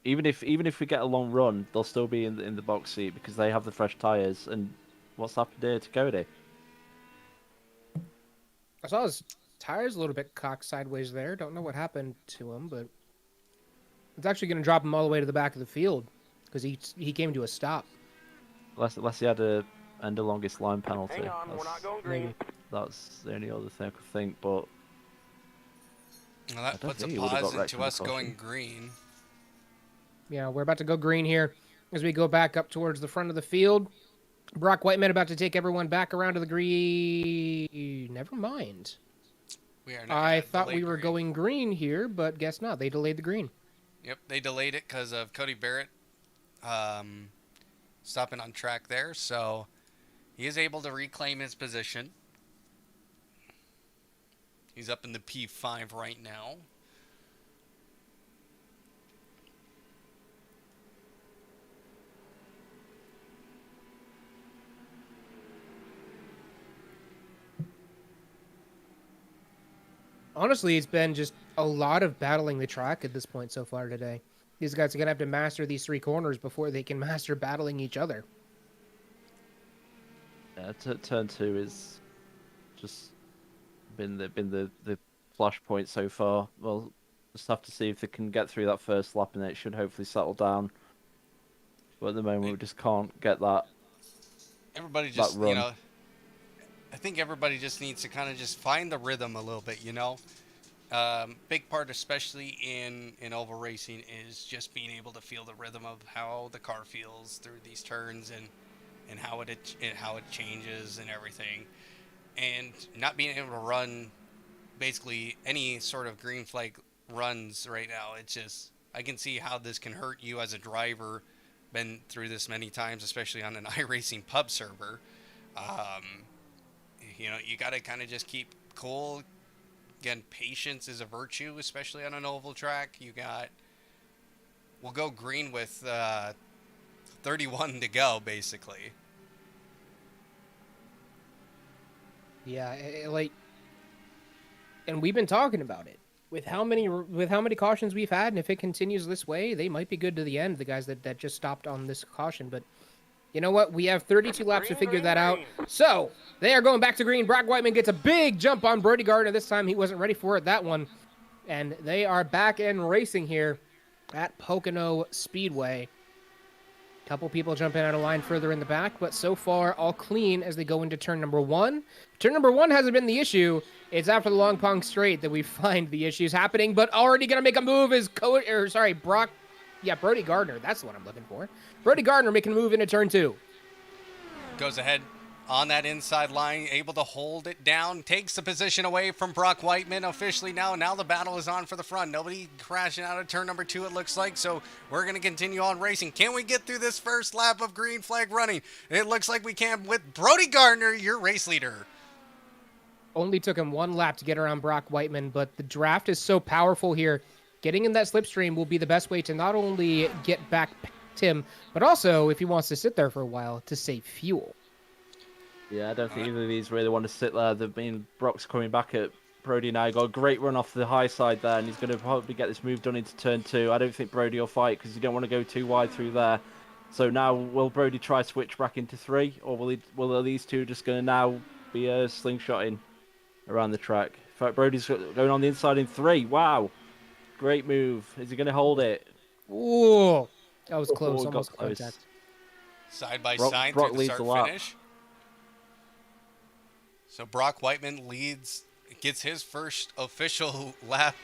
Even if we get a long run, they'll still be in the box seat because they have the fresh tyres. And what's happened here to Cody? I saw his tires a little bit cocked sideways there. Don't know what happened to him, but it's actually going to drop him all the way to the back of the field because he came to a stop. Unless he had a end of longest line penalty. Hang on, we're not going green. That's the only other thing I could think, but... Well, that puts a pause into us going green. Yeah, we're about to go green here as we go back up towards the front of the field. Brock Whiteman about to take everyone back around to the green. Never mind. I thought we were going green here, but guess not. They delayed the green. Yep, they delayed it because of Cody Barrett stopping on track there. So he is able to reclaim his position. He's up in the P5 right now. Honestly, it's been just a lot of battling the track at this point so far today. These guys are going to have to master these 3 corners before they can master battling each other. Yeah, turn 2 is just been the flashpoint so far. We'll just have to see if they can get through that first lap, and it should hopefully settle down. But at the moment, we just can't get that. Everybody just, I think everybody just needs to kind of just find the rhythm a little bit, Big part, especially in oval racing, is just being able to feel the rhythm of how the car feels through these turns and how it changes and everything. And not being able to run basically any sort of green flag runs right now, it's just, I can see how this can hurt you as a driver. Been through this many times, especially on an iRacing pub server. You know, you got to kind of just keep cool. Again, patience is a virtue, especially on an oval track. We'll go green with 31 to go, basically. Yeah, and we've been talking about it with how many cautions we've had, and if it continues this way, they might be good to the end. The guys that just stopped on this caution, but you know what? We have 32 laps to figure that out. So they are going back to green. Brock Whiteman gets a big jump on Brodie Gardner. This time he wasn't ready for it, that one. And they are back in racing here at Pocono Speedway. Couple people jumping out of line further in the back, but so far all clean as they go into turn number 1. Turn number 1 hasn't been the issue. It's after the Long Pong Straight that we find the issues happening, but already going to make a move is Brodie Gardner. That's the one I'm looking for. Brodie Gardner making a move into turn 2. Goes ahead on that inside line, able to hold it down, takes the position away from Brock Whiteman officially now. Now the battle is on for the front. Nobody crashing out of turn number 2, it looks like, so we're going to continue on racing. Can we get through this first lap of green flag running? It looks like we can with Brodie Gardner, your race leader. Only took him 1 lap to get around Brock Whiteman, but the draft is so powerful here. Getting in that slipstream will be the best way to not only get back past him, but also, if he wants to sit there for a while, to save fuel. Yeah, I don't think either of these really want to sit there. Brock's coming back at Brodie now. Got a great run off the high side there, and he's going to probably get this move done into turn 2. I don't think Brodie will fight because you don't want to go too wide through there. So now, will Brodie try to switch back into 3, or will these two just going to now be slingshotting around the track? In fact, Brodie's going on the inside in 3. Wow. Great move. Is he going to hold it? Ooh, that was close. Got Almost close. contact. Side by Brock side through the leads start the lap. finish. So Brock Whiteman gets his first official lap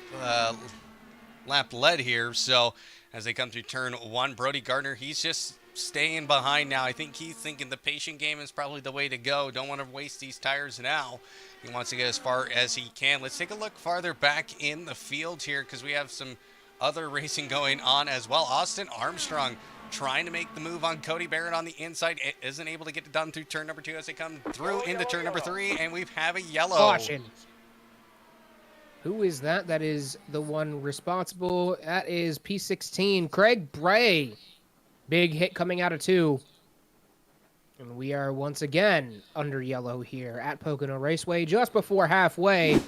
led here. So as they come through turn 1, Brodie Gardner, he's just staying behind now. I think he's thinking the patient game is probably the way to go. Don't want to waste these tires now. He wants to get as far as he can. Let's take a look farther back in the field here because we have some other racing going on as well. Austin Armstrong trying to make the move on Cody Barrett on the inside. It isn't able to get it done through turn number 2 as they come through into turn number 3, and we have a yellow. Caution. Who is that? That is the one responsible. That is P16, Craig Bray. Big hit coming out of 2. And we are once again under yellow here at Pocono Raceway, just before halfway.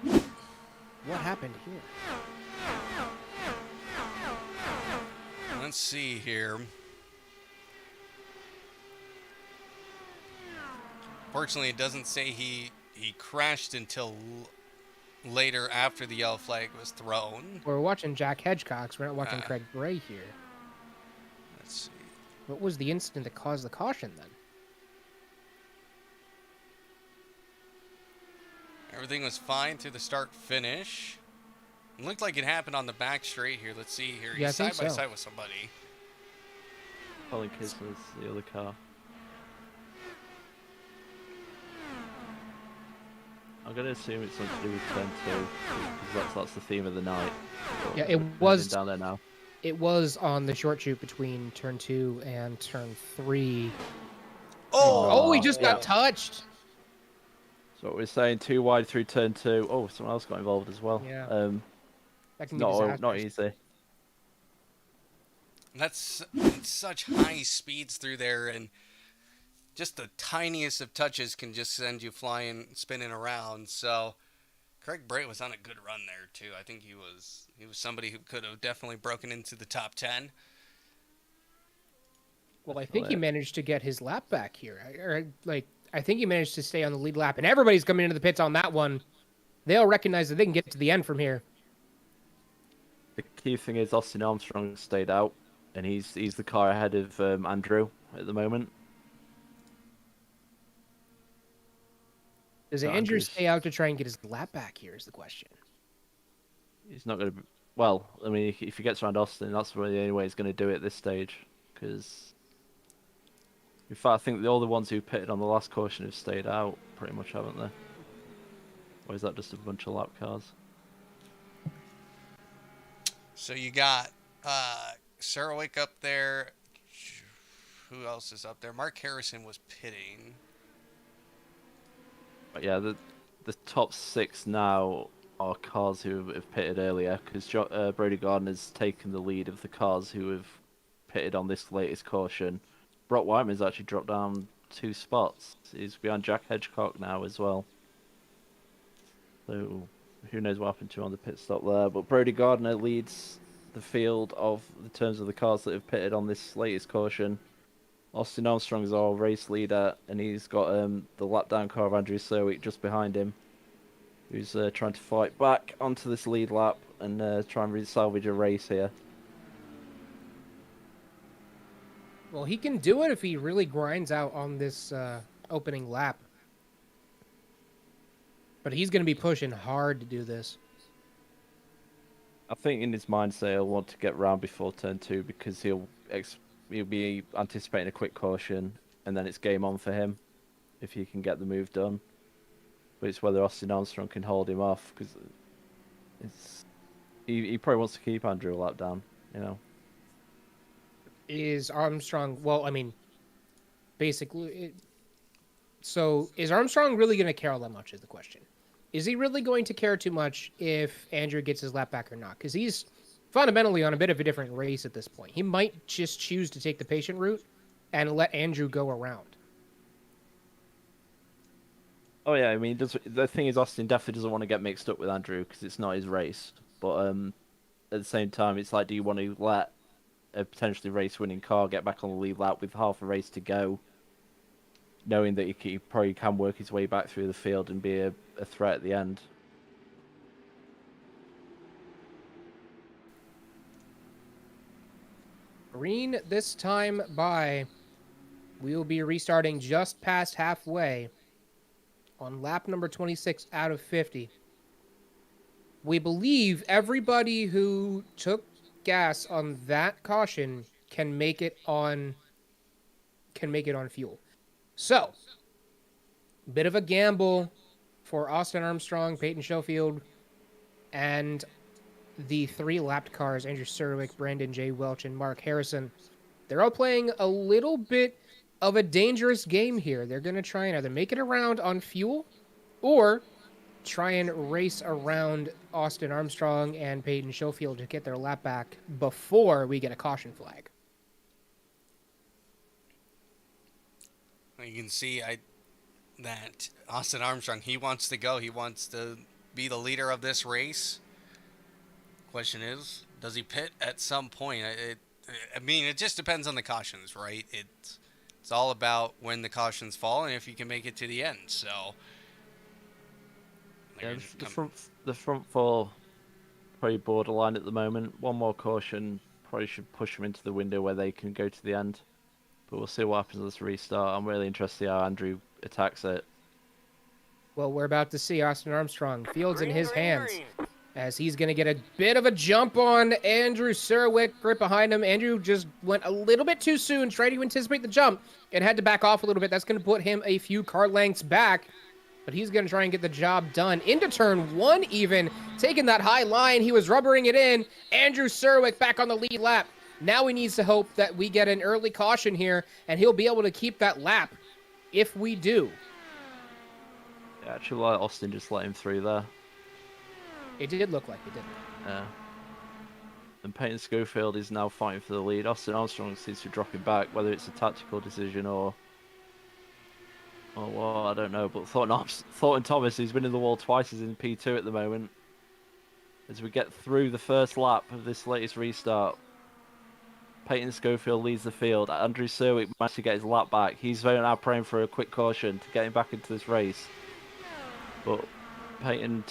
What happened here? Let's see here. Fortunately, it doesn't say he crashed until later after the yellow flag was thrown. We're watching Jack Hedgecox. We're not watching Craig Bray here. Let's see. What was the incident that caused the caution then? Everything was fine through the start finish. It looked like it happened on the back straight here. Let's see here. Yeah, I He's think side by so. side with somebody. Colin Kisner's the other car. I'm going to assume it's something to do with turn 2 because that's the theme of the night. But Yeah, it we're was down there now. It was on the short chute between turn 2 and turn 3. Oh! He just got touched. So what we're saying, 2 wide through turn 2. Oh, someone else got involved as well. Yeah. That can be Not disastrous. easy. That's such high speeds through there, and just the tiniest of touches can just send you flying, spinning around. So Craig Bray was on a good run there too. I think he was somebody who could have definitely broken into the top 10. Well, I think he managed to get his lap back here. I think he managed to stay on the lead lap, and everybody's coming into the pits on that one. They'll recognize that they can get to the end from here. The key thing is Austin Armstrong stayed out, and he's the car ahead of Andrew at the moment. Does So Andrew Andrew's- stay out to try and get his lap back here is the question. He's not going to. Well, I mean, if he gets around Austin, that's really the only way he's going to do it at this stage. Because, in fact, I think all the ones who pitted on the last caution have stayed out, pretty much, haven't they? Or is that just a bunch of lap cars? So you got Sarwick up there. Who else is up there? Mark Harrison was pitting. But yeah, the top 6 now are cars who have pitted earlier, because Brodie Gardner's taken the lead of the cars who have pitted on this latest caution. Whiteman's actually dropped down 2 spots. He's behind Jack Hedgecock now as well. So who knows what happened to him on the pit stop there. But Brodie Gardner leads the field of the terms of the cars that have pitted on this latest caution. Austin Armstrong is our race leader, and he's got the lap down car of Andrew Serwick just behind him, who's trying to fight back onto this lead lap and try and salvage a race here. Well, he can do it if he really grinds out on this opening lap. But he's going to be pushing hard to do this. I think in his mindset he'll want to get round before turn 2 because he'll be anticipating a quick caution, and then it's game on for him if he can get the move done. But it's whether Austin Armstrong can hold him off, because he probably wants to keep Andrew a lap down, you know. Is Armstrong, well, I mean, basically, so is Armstrong really going to care all that much is the question. Is he really going to care too much if Andrew gets his lap back or not? Because he's fundamentally on a bit of a different race at this point. He might just choose to take the patient route and let Andrew go around. Oh yeah, I mean, the thing is, Austin definitely doesn't want to get mixed up with Andrew because it's not his race. But at the same time, it's like, do you want to let a potentially race-winning car get back on the lead lap with half a race to go, knowing that he probably can work his way back through the field and be a threat at the end? Green this time by. We'll be restarting just past halfway on lap number 26 out of 50. We believe everybody who took gas on that caution can make it on fuel. So, bit of a gamble for Austin Armstrong, Peyton Schofield, and the 3 lapped cars, Andrew Serwick, Brandon J. Welch, and Mark Harrison. They're all playing a little bit of a dangerous game here. They're going to try and either make it around on fuel or try and race around Austin Armstrong and Peyton Schofield to get their lap back before we get a caution flag. You can see that Austin Armstrong, he wants to go. He wants to be the leader of this race. Question is, does he pit at some point? I mean, it just depends on the cautions, right? It's all about when the cautions fall and if you can make it to the end. So, yeah, the front 4 probably borderline at the moment. One more caution probably should push them into the window where they can go to the end. But we'll see what happens with this restart. I'm really interested to see how Andrew attacks it. Well, we're about to see Austin Armstrong. Field's in his hands as he's going to get a bit of a jump on Andrew Serwick right behind him. Andrew just went a little bit too soon, tried to anticipate the jump, and had to back off a little bit. That's going to put him a few car lengths back, but he's going to try and get the job done. Into turn 1 even, taking that high line. He was rubbering it in. Andrew Serwick back on the lead lap. Now he needs to hope that we get an early caution here, and he'll be able to keep that lap if we do. Yeah, actually, like Austin just let him through there. It did look like it, didn't it? Yeah. And Peyton Schofield is now fighting for the lead. Austin Armstrong seems to be dropping back, whether it's a tactical decision or well, I don't know. But Thornton Thomas, who's been in the wall twice, is in P2 at the moment. As we get through the first lap of this latest restart, Peyton Schofield leads the field. Andrew Serwick managed to get his lap back. He's now praying for a quick caution to get him back into this race. But Peyton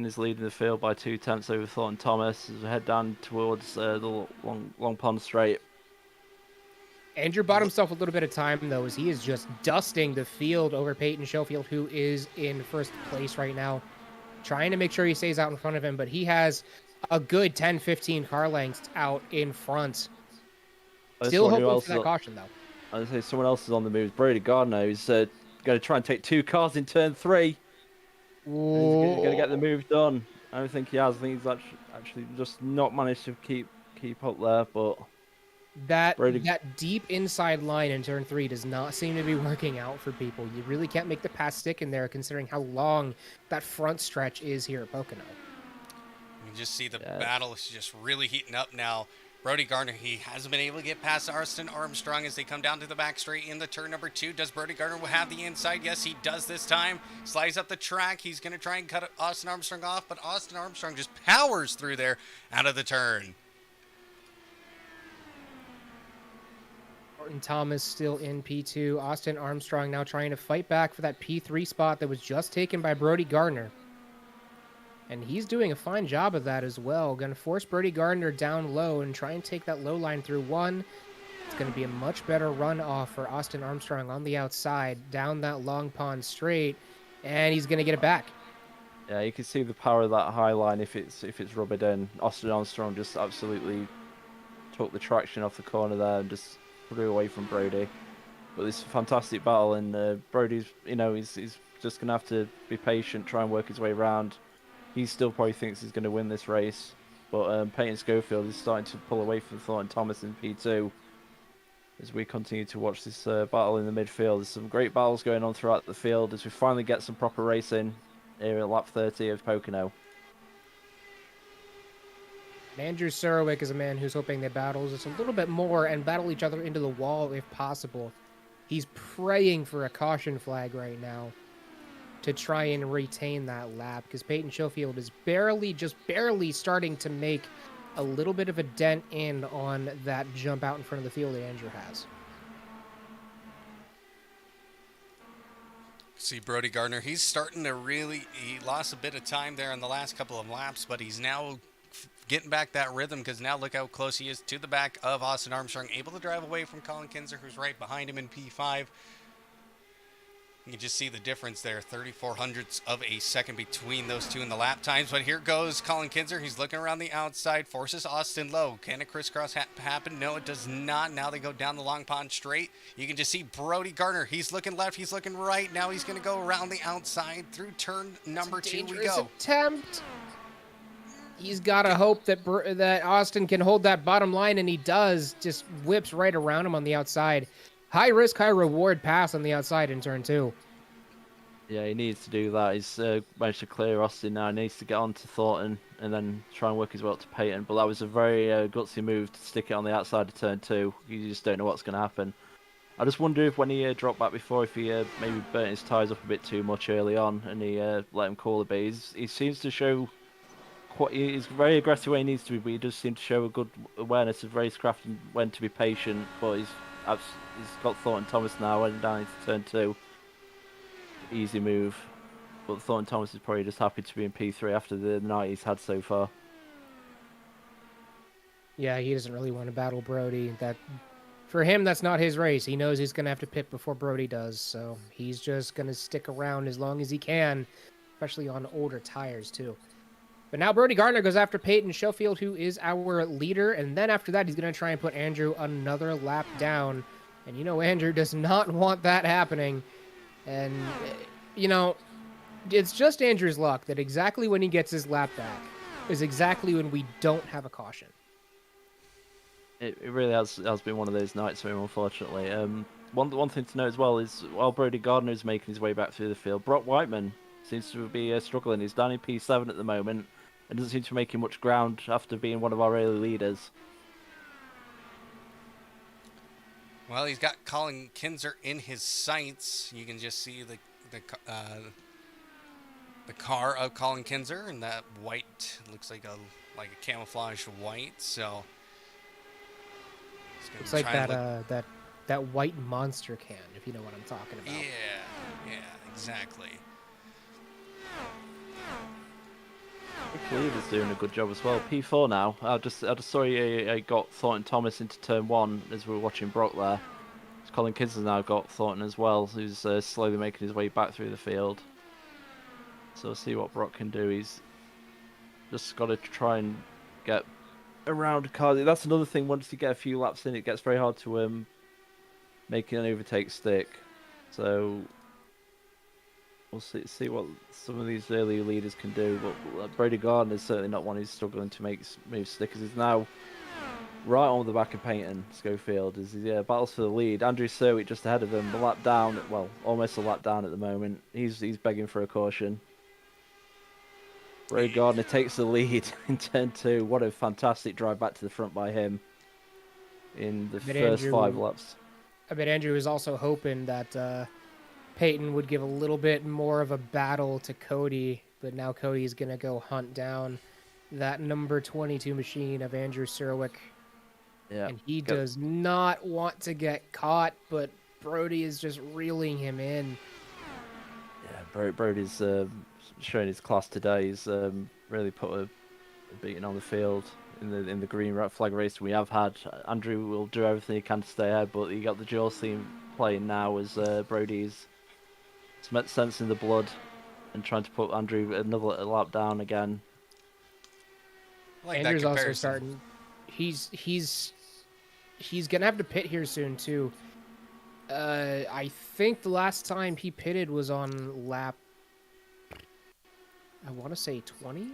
is leading the field by 2/10 over Thornton Thomas as we head down towards the long pond straight. Andrew bought himself a little bit of time, though, as he is just dusting the field over Peyton Schofield, who is in first place right now, trying to make sure he stays out in front of him, but he has a good 10-15 car lengths out in front. Still hoping for that caution, though. I'd say someone else is on the move. Brodie Gardner, who's going to try and take 2 cars in turn 3. He's going to get the move done. I don't think he has. I think he's actually just not managed to keep up there, but That Brodie- that deep inside line in turn 3 does not seem to be working out for people. You really can't make the pass stick in there considering how long that front stretch is here at Pocono. You can just see the Yeah. battle is just really heating up now. Brodie Gardner, he hasn't been able to get past Austin Armstrong as they come down to the back straight in the turn number 2. Does Brodie Gardner have the inside? Yes, he does this time. Slides up the track. He's going to try and cut Austin Armstrong off, but Austin Armstrong just powers through there out of the turn. Martin Thomas still in P2. Austin Armstrong now trying to fight back for that P3 spot that was just taken by Brodie Gardner. And he's doing a fine job of that as well. Going to force Brodie Gardner down low and try and take that low line through 1. It's going to be a much better run off for Austin Armstrong on the outside, down that long pond straight, and he's going to get it back. Yeah, you can see the power of that high line if it's rubbered in. Austin Armstrong just absolutely took the traction off the corner there and just threw away from Brodie. But this is a fantastic battle, and Brodie's, he's just going to have to be patient, try and work his way around. He still probably thinks he's going to win this race, but Peyton Schofield is starting to pull away from Thornton Thomas in P2 as we continue to watch this battle in the midfield. There's some great battles going on throughout the field as we finally get some proper racing here at lap 30 of Pocono. Andrew Surwick is a man who's hoping they battle just a little bit more and battle each other into the wall if possible. He's praying for a caution flag right now to try and retain that lap because Peyton Schofield is just barely starting to make a little bit of a dent in on that jump out in front of the field that Andrew has. See Brodie Gardner, he's starting to he lost a bit of time there in the last couple of laps, but he's now getting back that rhythm because now look how close he is to the back of Austin Armstrong, able to drive away from Colin Kinzer, who's right behind him in P5. You can just see the difference there, 34 hundredths of a second between those two in the lap times. But here goes Colin Kinzer. He's looking around the outside, forces Austin low. Can a crisscross happen? No, it does not. Now they go down the long pond straight. You can just see Brodie Gardner. He's looking left. He's looking right. Now he's going to go around the outside through turn number 2 we go. Attempt. He's got to hope that Austin can hold that bottom line, and he does. Just whips right around him on the outside. High risk, high reward pass on the outside in turn 2. Yeah, he needs to do that. He's managed to clear Austin now. He needs to get on to Thornton and then try and work his way up to Peyton. But that was a very gutsy move to stick it on the outside of turn 2. You just don't know what's going to happen. I just wonder if when he dropped back before, if he maybe burnt his tyres up a bit too much early on and he let him call a bit. He seems to show he's very aggressive where he needs to be, but he does seem to show a good awareness of racecraft and when to be patient. But he's got Thornton Thomas now and down into turn 2. Easy move. But Thornton Thomas is probably just happy to be in P3 after the night he's had so far. Yeah, he doesn't really want to battle Brodie. For him, that's not his race. He knows he's going to have to pit before Brodie does, so he's just going to stick around as long as he can, especially on older tires, too. But now Brodie Gardner goes after Peyton Schofield, who is our leader, and then after that, he's going to try and put Andrew another lap down. And Andrew does not want that happening. And, it's just Andrew's luck that exactly when he gets his lap back is exactly when we don't have a caution. It really has been one of those nights for him, unfortunately. One thing to note as well is while Brodie Gardner is making his way back through the field, Brock Whiteman seems to be struggling. He's down in P7 at the moment and doesn't seem to be making much ground after being one of our early leaders. Well, he's got Colin Kinzer in his sights. You can just see the car of Colin Kinzer, and that white looks like a camouflage white. So it's like that white monster can, if you know what I'm talking about. Yeah, exactly. Cleaver's doing a good job as well. P4 now. I just saw he got Thornton Thomas into turn 1 as we were watching Brock there. Colin Kinzer now got Thornton as well, who's slowly making his way back through the field. So we'll see what Brock can do. He's just got to try and get around cars. That's another thing. Once you get a few laps in, it gets very hard to make an overtake stick. So we'll see what some of these early leaders can do. But Brodie Gardner is certainly not one who's struggling to make moves stick, because he's now right on the back of Payton Schofield as he battles for the lead. Andrew Serwick just ahead of him, a lap down. Well, almost a lap down at the moment. He's begging for a caution. Brodie Gardner takes the lead in turn 2. What a fantastic drive back to the front by him in the first 5 laps. I bet Andrew was also hoping that Peyton would give a little bit more of a battle to Cody, but now Cody's going to go hunt down that number 22 machine of Andrew Serwick. Yeah. And he does not want to get caught, but Brodie is just reeling him in. Yeah, Brodie's showing his class today. He's really put a beating on the field in the green flag race we have had. Andrew will do everything he can to stay ahead, but you got the dual team playing now as Brodie's sense in the blood and trying to put Andrew another lap down again. Like Andrew's that also comparison. starting. He's gonna have to pit here soon too. I think the last time he pitted was on lap, I want to say 20.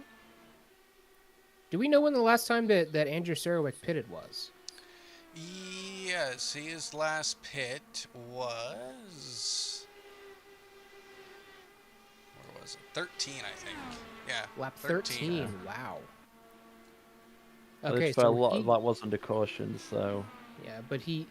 Do we know when the last time that Andrew Serwick pitted was? Yes, his last pit was... Where was it? 13, I think. Yeah. Lap 13. Wow. But Okay, it's a so lot of that was under caution, so yeah, but he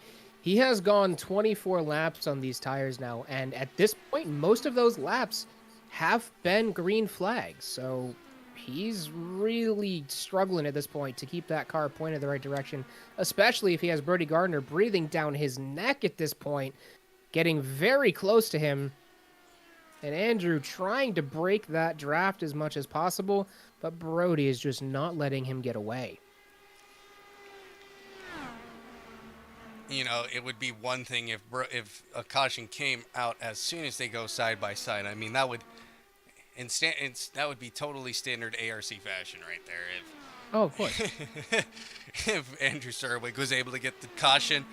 has gone 24 laps on these tires now, and at this point, most of those laps have been green flags. So he's really struggling at this point to keep that car pointed the right direction, especially if he has Brodie Gardner breathing down his neck at this point, getting very close to him. And Andrew trying to break that draft as much as possible, but Brodie is just not letting him get away. You know, it would be one thing if a caution came out as soon as they go side by side. I mean, that would that would be totally standard ARC fashion right there. Oh, of course. If Andrew Serwick was able to get the caution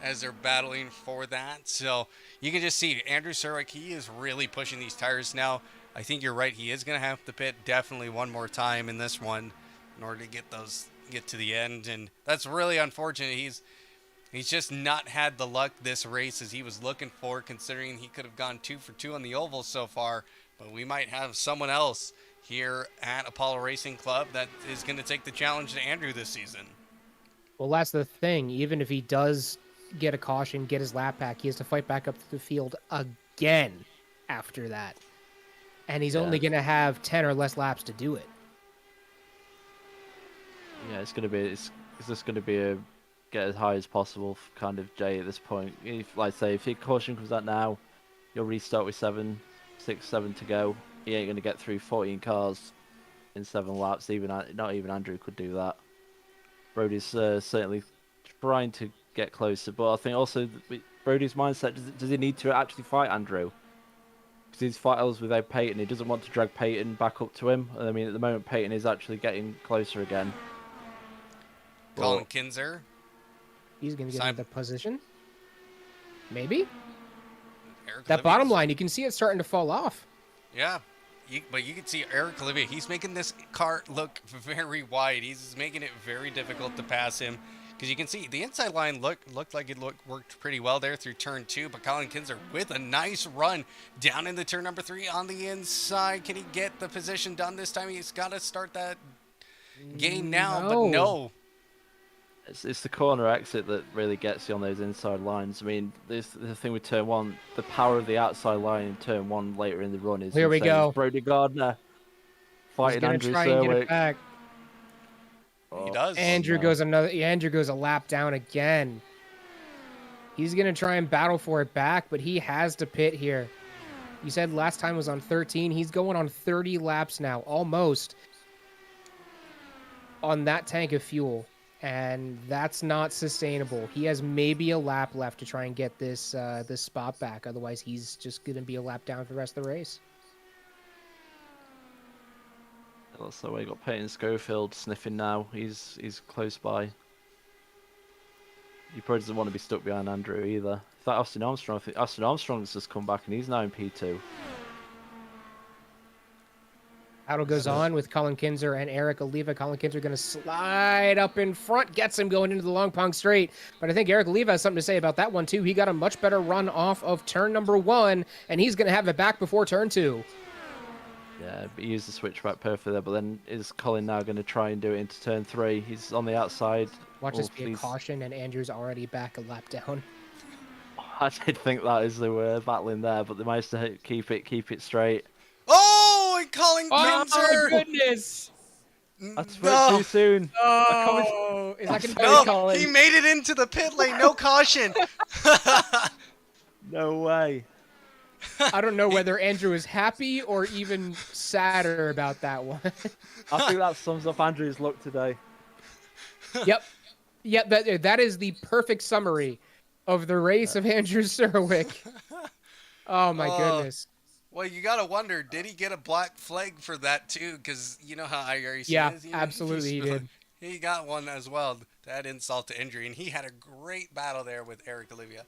as they're battling for that. So you can just see Andrew Serwick, he is really pushing these tires now. I think you're right. He is going to have to pit definitely one more time in this one in order to get to the end. And that's really unfortunate. He's just not had the luck this race as he was looking for, considering he could have gone 2 for 2 on the oval so far. But we might have someone else here at Apollo Racing Club that is going to take the challenge to Andrew this season. Well, that's the thing. Even if he does get a caution, get his lap back, he has to fight back up to the field again after that. And he's only going to have 10 or less laps to do it. yeah, it's just going to be a get as high as possible kind of Jay at this point. If, like I say, if your caution comes out now, you'll restart with 7 to go. He ain't going to get through 14 cars in 7 laps. Not even Andrew could do that. Brodie's certainly trying to get closer, but I think also Brodie's mindset, does he need to actually fight Andrew? Because he's fights without Peyton. He doesn't want to drag Peyton back up to him. I mean, at the moment, Peyton is actually getting closer again. Colin Kinzer. He's going to get into position. Maybe? Eric That Olivier. bottom line, you can see it starting to fall off. Yeah, but you can see Eric Olivier. He's making this car look very wide. He's making it very difficult to pass him. Because you can see the inside line looked like it worked pretty well there through turn 2. But Colin Kinzer with a nice run down into turn number 3 on the inside. Can he get the position done this time? He's got to start that gain now, but no. It's the corner exit that really gets you on those inside lines. I mean, the thing with turn 1, the power of the outside line in turn 1 later in the run is Here we insane. go. Brodie Gardner fighting Andrew try and get it Serwick. back. He does. Andrew goes a lap down again. He's going to try and battle for it back, but he has to pit here. You said last time was on 13. He's going on 30 laps now, almost, on that tank of fuel. And that's not sustainable. He has maybe a lap left to try and get this spot back. Otherwise, he's just going to be a lap down for the rest of the race. Also, we got Peyton Schofield sniffing now. He's close by. He probably doesn't want to be stuck behind Andrew either. In fact, Austin Armstrong, I think Austin Armstrong's just come back and he's now in P2. Battle goes on with Colin Kinzer and Eric Oliva. Colin Kinzer going to slide up in front, gets him going into the Long Pond Straight. But I think Eric Oliva has something to say about that one, too. He got a much better run off of turn number 1, and he's going to have it back before turn 2. Yeah, but he used the switchback perfectly there, but then is Colin now going to try and do it into turn 3? He's on the outside. Watch this be a caution, and Andrew's already back a lap down. I did think that is they were battling there, but they managed to keep it straight. Oh, and Colin Oh, Kinzer! my goodness! That's No. too soon. Oh, is that going to be No, Colin? he made it into the pit lane. No caution. No way. I don't know whether Andrew is happy or even sadder about that one. I think that sums up Andrew's luck today. Yep. That is the perfect summary of the race of Andrew Serwick. Oh, my goodness. Well, you gotta wonder, did he get a black flag for that too? Because you know how iRacing Yeah, is. absolutely he did. He got one as well to add insult to injury, and he had a great battle there with Eric Oliva.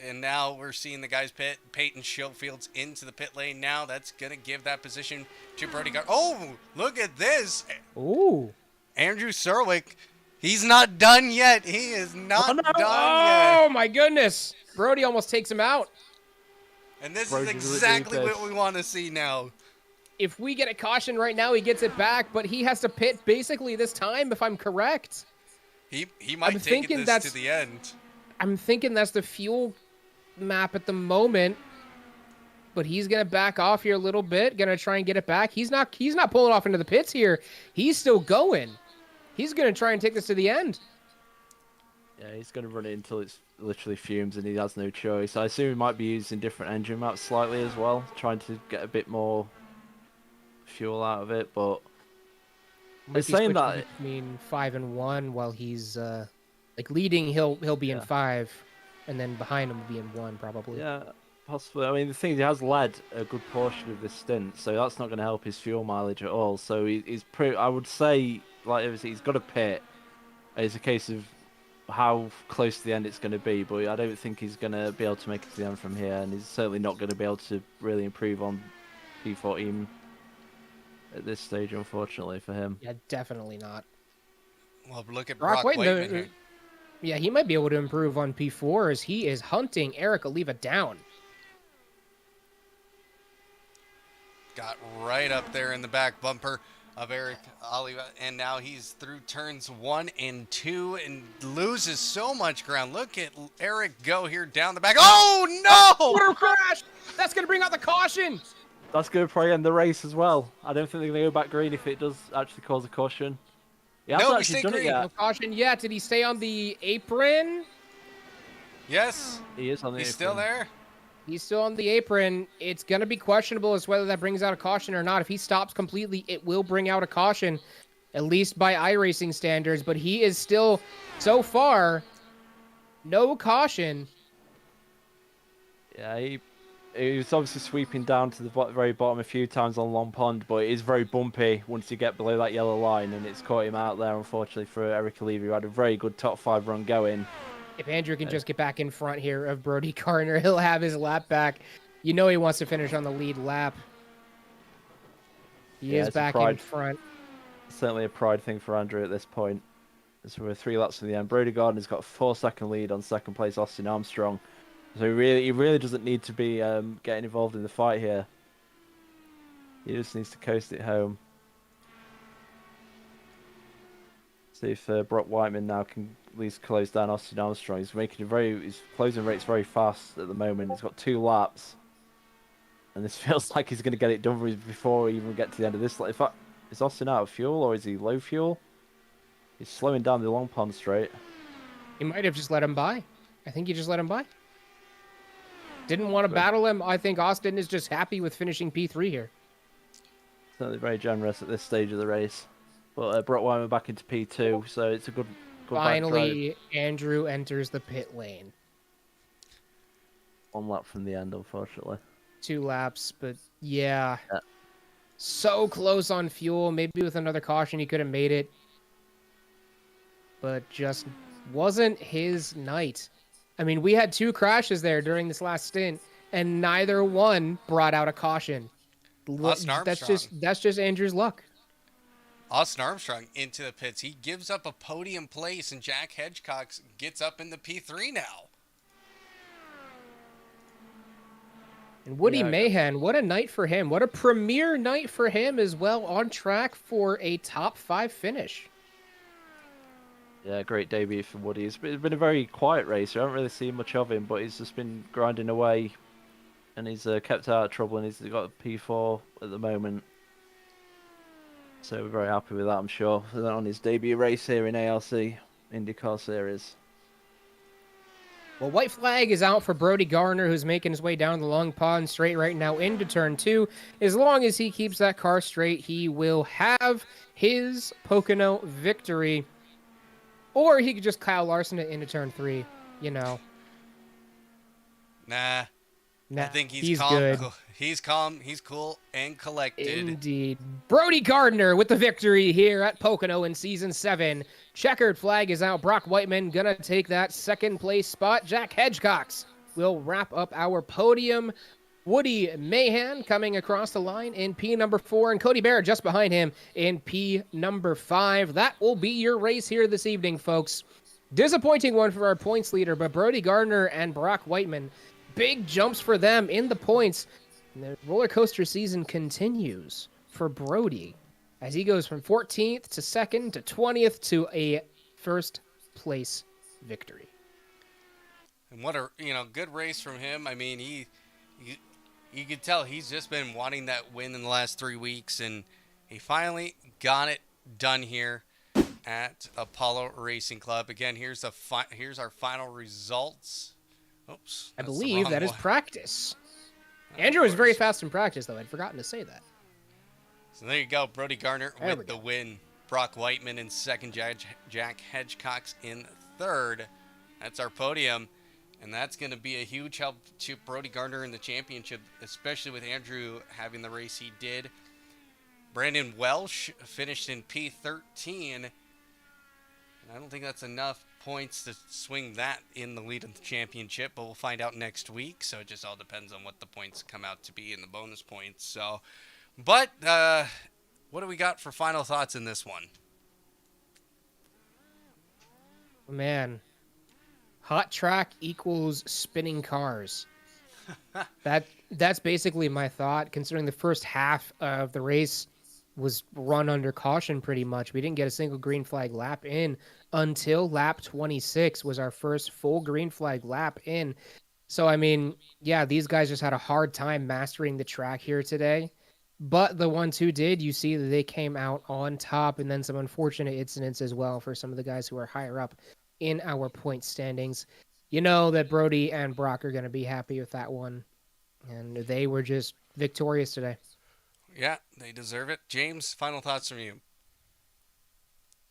And now we're seeing the guys pit. Peyton Schofield's into the pit lane now. That's going to give that position to Brodie Gardner. Oh, look at this. Ooh. Andrew Serwick, he's not done yet. He is not done yet. Oh, my goodness. Brodie almost takes him out. And this Brodie is really exactly does. what we want to see now. If we get a caution right now, he gets it back, but he has to pit basically this time, if I'm correct. He might take this to the end. I'm thinking that's the fuel map at the moment, but he's gonna back off here a little bit. Gonna try and get it back. He's not pulling off into the pits here. He's still going. He's gonna try and take this to the end. Yeah, he's going to run it until it's literally fumes and he has no choice. I assume he might be using different engine maps slightly as well, trying to get a bit more fuel out of it. But Might they're be saying switching that between 5 and 1 while he's leading, he'll be in 5, and then behind him will be in 1 probably. yeah, possibly. I mean, the thing is, he has led a good portion of this stint, so that's not going to help his fuel mileage at all. So he's pretty. I would say, like, he's got a pit. It's a case of how close to the end it's going to be, but I don't think he's going to be able to make it to the end from here, and he's certainly not going to be able to really improve on P14 at this stage, unfortunately for him. Yeah, definitely not. Well, look at Brock Brock Whiteman, Whiteman here. Yeah, he might be able to improve on P4 as he is hunting Eric Oliva down. Got right up there in the back bumper of Eric Oliva, and now he's through turns 1 and 2 and loses so much ground. Look at Eric go here down the back. Oh, no! What a crash! That's going to bring out the caution! That's going to probably end the race as well. I don't think they're going to go back green if it does actually cause a caution. He hasn't No, we actually stay done it green. yet. No caution yet. Did he stay on the apron? Yes, He is on the he's apron. still there. He's still on the apron. It's going to be questionable as whether that brings out a caution or not. If he stops completely, it will bring out a caution, at least by iRacing standards. But he is still, so far, no caution. Yeah, he was obviously sweeping down to the very bottom a few times on Long Pond, but it is very bumpy once you get below that yellow line, and it's caught him out there, unfortunately, for Eric Oliva, who had a very good top 5 run going. If Andrew can just get back in front here of Brodie Gardner, he'll have his lap back. You know he wants to finish on the lead lap. He is it's a back in pride. front. Certainly a pride thing for Andrew at this point. So we're 3 laps from the end. Brodie Gardner's got a 4-second lead on second place Austin Armstrong. So he really doesn't need to be getting involved in the fight here. He just needs to coast it home. See if Brock Whiteman now can at least close down Austin Armstrong. His closing rate's very fast at the moment. He's got 2 laps. And this feels like he's going to get it done before we even get to the end of this. In fact, is Austin out of fuel or is he low fuel? He's slowing down the Long Pond straight. He might have just let him by. I think he just let him by. Didn't want to battle him. I think Austin is just happy with finishing P3 here. Certainly very generous at this stage of the race. But Brock Whiteman back into P2, so it's a good Finally, Andrew enters the pit lane. 1 lap from the end, unfortunately. 2 laps, but yeah. So close on fuel. Maybe with another caution he could have made it. But just wasn't his night. I mean, we had 2 crashes there during this last stint, and neither one brought out a caution. Austin Armstrong. That's just Andrew's luck. Austin Armstrong into the pits. He gives up a podium place, and Jack Hedgecock gets up in the P3 now. And Woody Yeah, Mahan, what a night for him. What a premier night for him as well, on track for a top 5 finish. Yeah, great debut for Woody. It's been a very quiet race. We haven't really seen much of him, but he's just been grinding away, and he's kept out of trouble, and he's got a P4 at the moment. So we're very happy with that, I'm sure. On his debut race here in ALC IndyCar Series. Well, white flag is out for Brodie Gardner, who's making his way down the long pond straight right now into turn 2. As long as he keeps that car straight, he will have his Pocono victory. Or he could just Kyle Larson it into turn 3, you know. Nah. Nah, I think he's calm. good. He's calm. He's cool and collected. Indeed. Brodie Gardner with the victory here at Pocono in Season 7. Checkered flag is out. Brock Whiteman gonna take that second place spot. Jack Hedgecock will wrap up our podium. Woody Mahan coming across the line in P number 4, and Cody Barrett just behind him in P number 5. That will be your race here this evening, folks. Disappointing one for our points leader, but Brodie Gardner and Brock Whiteman, big jumps for them in the points. And the roller coaster season continues for Brodie as he goes from 14th to 2nd to 20th to a first place victory. And what a good race from him. I mean, you could tell he's just been wanting that win in the last 3 weeks, and he finally got it done here at Apollo Racing Club. Again, here's our final results. Oops. I that's the believe wrong that is one. practice. Of Andrew was very course. fast in practice, though. I'd forgotten to say that. So there you go. Brodie Gardner There we with the go. win. Brock Whiteman in second. Jack Hedgecock in third. That's our podium. And that's going to be a huge help to Brodie Gardner in the championship, especially with Andrew having the race he did. Brandon Welsh finished in P13. And I don't think that's enough points to swing that in the lead of the championship, but we'll find out next week. So it just all depends on what the points come out to be in the bonus points. So, but what do we got for final thoughts in this one? Man, hot track equals spinning cars. That's basically my thought, considering the first half of the race was run under caution pretty much. We didn't get a single green flag lap in until lap 26 was our first full green flag lap in. So, I mean, yeah, these guys just had a hard time mastering the track here today. But the ones who did, you see that they came out on top, and then some unfortunate incidents as well for some of the guys who are higher up in our point standings. You know that Brodie and Brock are going to be happy with that one. And they were just victorious today. Yeah, they deserve it. James, final thoughts from you.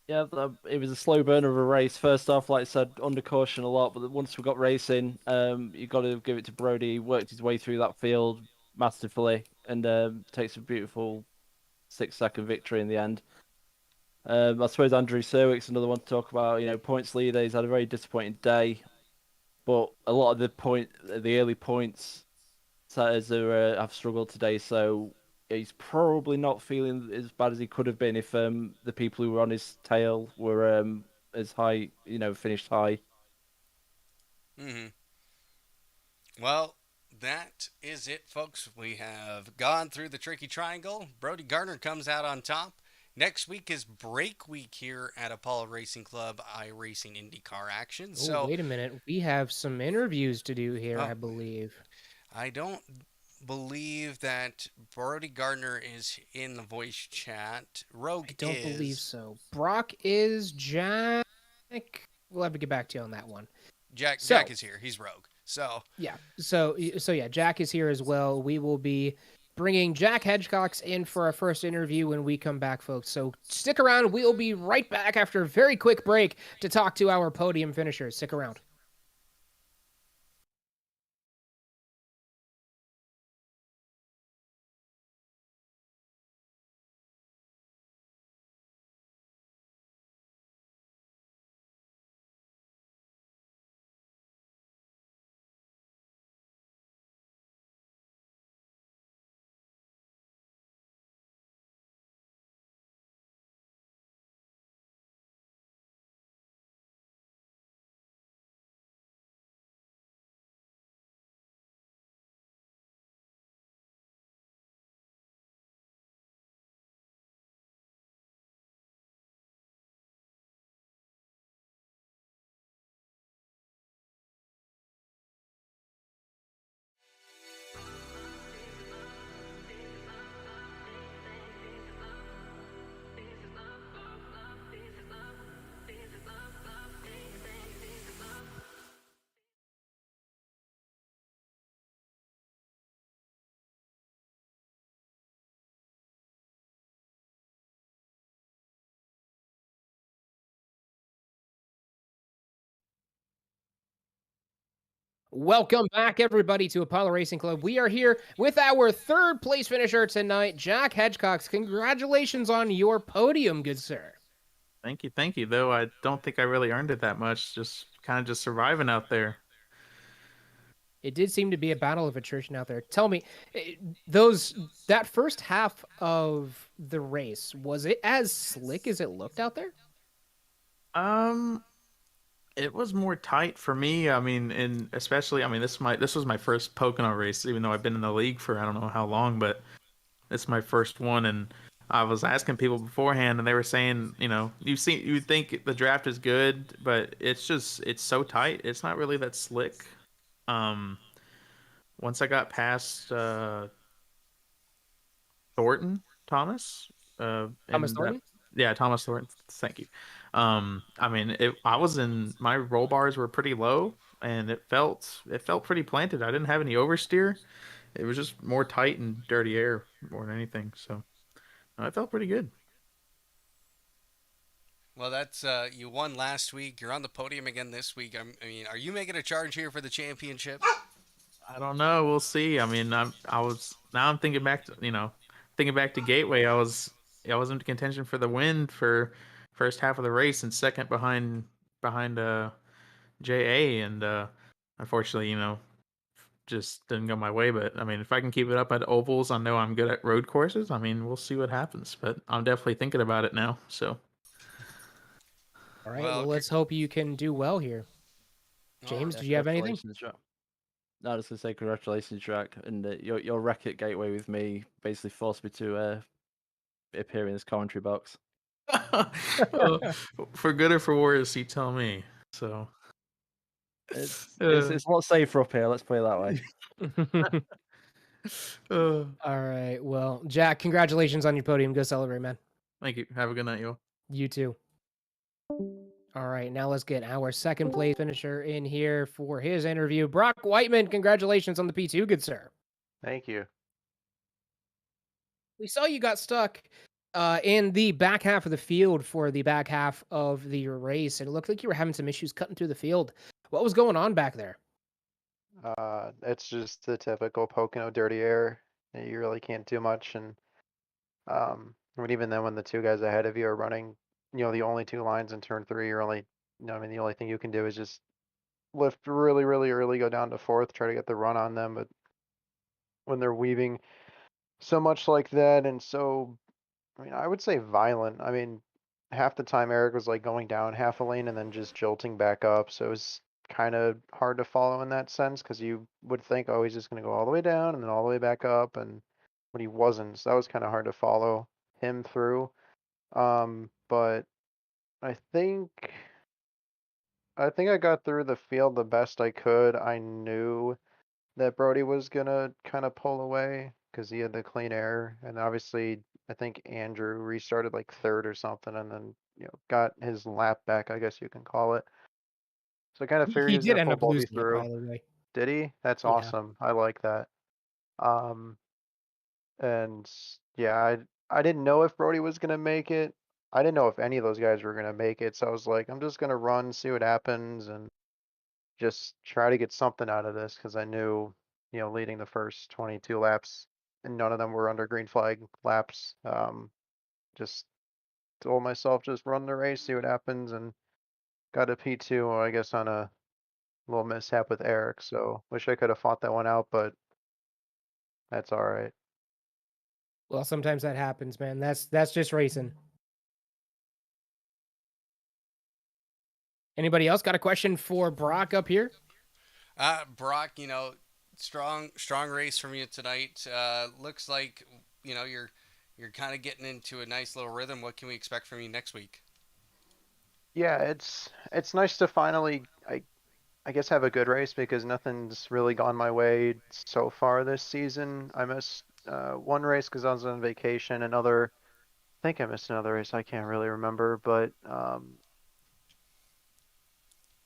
Yeah, it was a slow burner of a race. First off, like I said, under caution a lot, but once we got racing, you got to give it to Brodie. He worked his way through that field masterfully and takes a beautiful 6-second victory in the end. I suppose Andrew Serwick's another one to talk about. You know, points leader. He's had a very disappointing day, but a lot of the early points setters have struggled today. So he's probably not feeling as bad as he could have been if the people who were on his tail were as high, finished high. Mm-hmm. Well, that is it, folks. We have gone through the tricky triangle. Brodie Gardner comes out on top. Next week is break week here at Apollo Racing Club, iRacing IndyCar action. Oh, wait a minute. We have some interviews to do here, I believe. I don't believe that Brodie Gardner is in the voice chat. Rogue I don't believe so. Brock is. Jack. We'll have to get back to you on that one. Jack is here. He's Rogue. So yeah. So yeah, Jack is here as well. We will be bringing Jack Hedgecock in for our first interview when we come back, folks. So stick around. We'll be right back after a very quick break to talk to our podium finishers. Stick around. Welcome back, everybody, to Apollo Racing Club. We are here with our third place finisher tonight, Jack Hedgecox. Congratulations on your podium, good sir. Thank you, thank you. Though I don't think I really earned it that much. Just kind of just surviving out there. It did seem to be a battle of attrition out there. Tell me, that first half of the race, was it as slick as it looked out there? Um, it was more tight for me. I mean, and especially, I mean, this was my first Pocono race, even though I've been in the league for I don't know how long, but it's my first one. And I was asking people beforehand, and they were saying, you think the draft is good, but it's so tight. It's not really that slick. Um, Once I got past Thornton Thomas. Thomas And that, Thornton? yeah, Thomas Thornton. Thank you. I mean, I was in my roll bars were pretty low, and it felt pretty planted. I didn't have any oversteer. It was just more tight and dirty air more than anything. So it felt pretty good. Well, that's you won last week. You're on the podium again this week. I mean, are you making a charge here for the championship? I don't know. We'll see. I mean, I'm thinking back to thinking back to Gateway. I was in contention for the win for first half of the race and second behind JA, and unfortunately, just didn't go my way. But I mean, if I can keep it up at ovals, I know I'm good at road courses. I mean, we'll see what happens. But I'm definitely thinking about it now. So All right, Well, well, let's hope you can do well here. James, right. do you have anything? Congratulations, Jack. No, I was gonna say congratulations, Jack, and your wreck at Gateway with me basically forced me to appear in this commentary box. well, for good or for worse, you tell me. So It's it's uh, it's a lot safer up here. Let's put it that way. uh, All right, well, Jack, congratulations on your podium. Go celebrate, man. thank you. Have a good night, y'all. You too. All right, now let's get our second place finisher in here for his interview. Brock Whiteman, congratulations on the P2, good sir. Thank you. We saw you got stuck in the back half of the field for the back half of the race, and it looked like you were having some issues cutting through the field. What was going on back there? It's just the typical Pocono dirty air. You really can't do much, and but even then, when the two guys ahead of you are running, the only two lines in turn three, you're only, I mean, the only thing you can do is just lift really, really early, go down to fourth, try to get the run on them. But when they're weaving so much like that, and so, I mean, I would say violent. I mean, half the time Eric was like going down half a lane and then just jolting back up. So it was kind of hard to follow in that sense because you would think, oh, he's just going to go all the way down and then all the way back up, and but he wasn't. So that was kind of hard to follow him through. But I think I got through the field the best I could. I knew that Brodie was gonna kind of pull away because he had the clean air, and obviously I think Andrew restarted like third or something, and then got his lap back, I guess you can call it. So I kind of figured he He was did gonna end pull up Bobby losing it, through. by the way. Did he? That's Yeah. awesome. I like that. Um, and yeah, I didn't know if Brodie was gonna make it. I didn't know if any of those guys were gonna make it, so I was like, I'm just gonna run, see what happens, and just try to get something out of this because I knew, leading the first 22 laps, and none of them were under green flag laps. Just told myself just run the race, see what happens, and got a P2, I guess, on a little mishap with Eric. So wish I could have fought that one out, but that's all right. Well, sometimes that happens, man. That's just racing. Anybody else got a question for Brock up here? Brock, strong race from you tonight. Looks like you're kind of getting into a nice little rhythm. What can we expect from you next week? Yeah, it's nice to finally, I guess, have a good race because nothing's really gone my way so far this season. I missed one race because I was on vacation. I think I missed another race. I can't really remember, but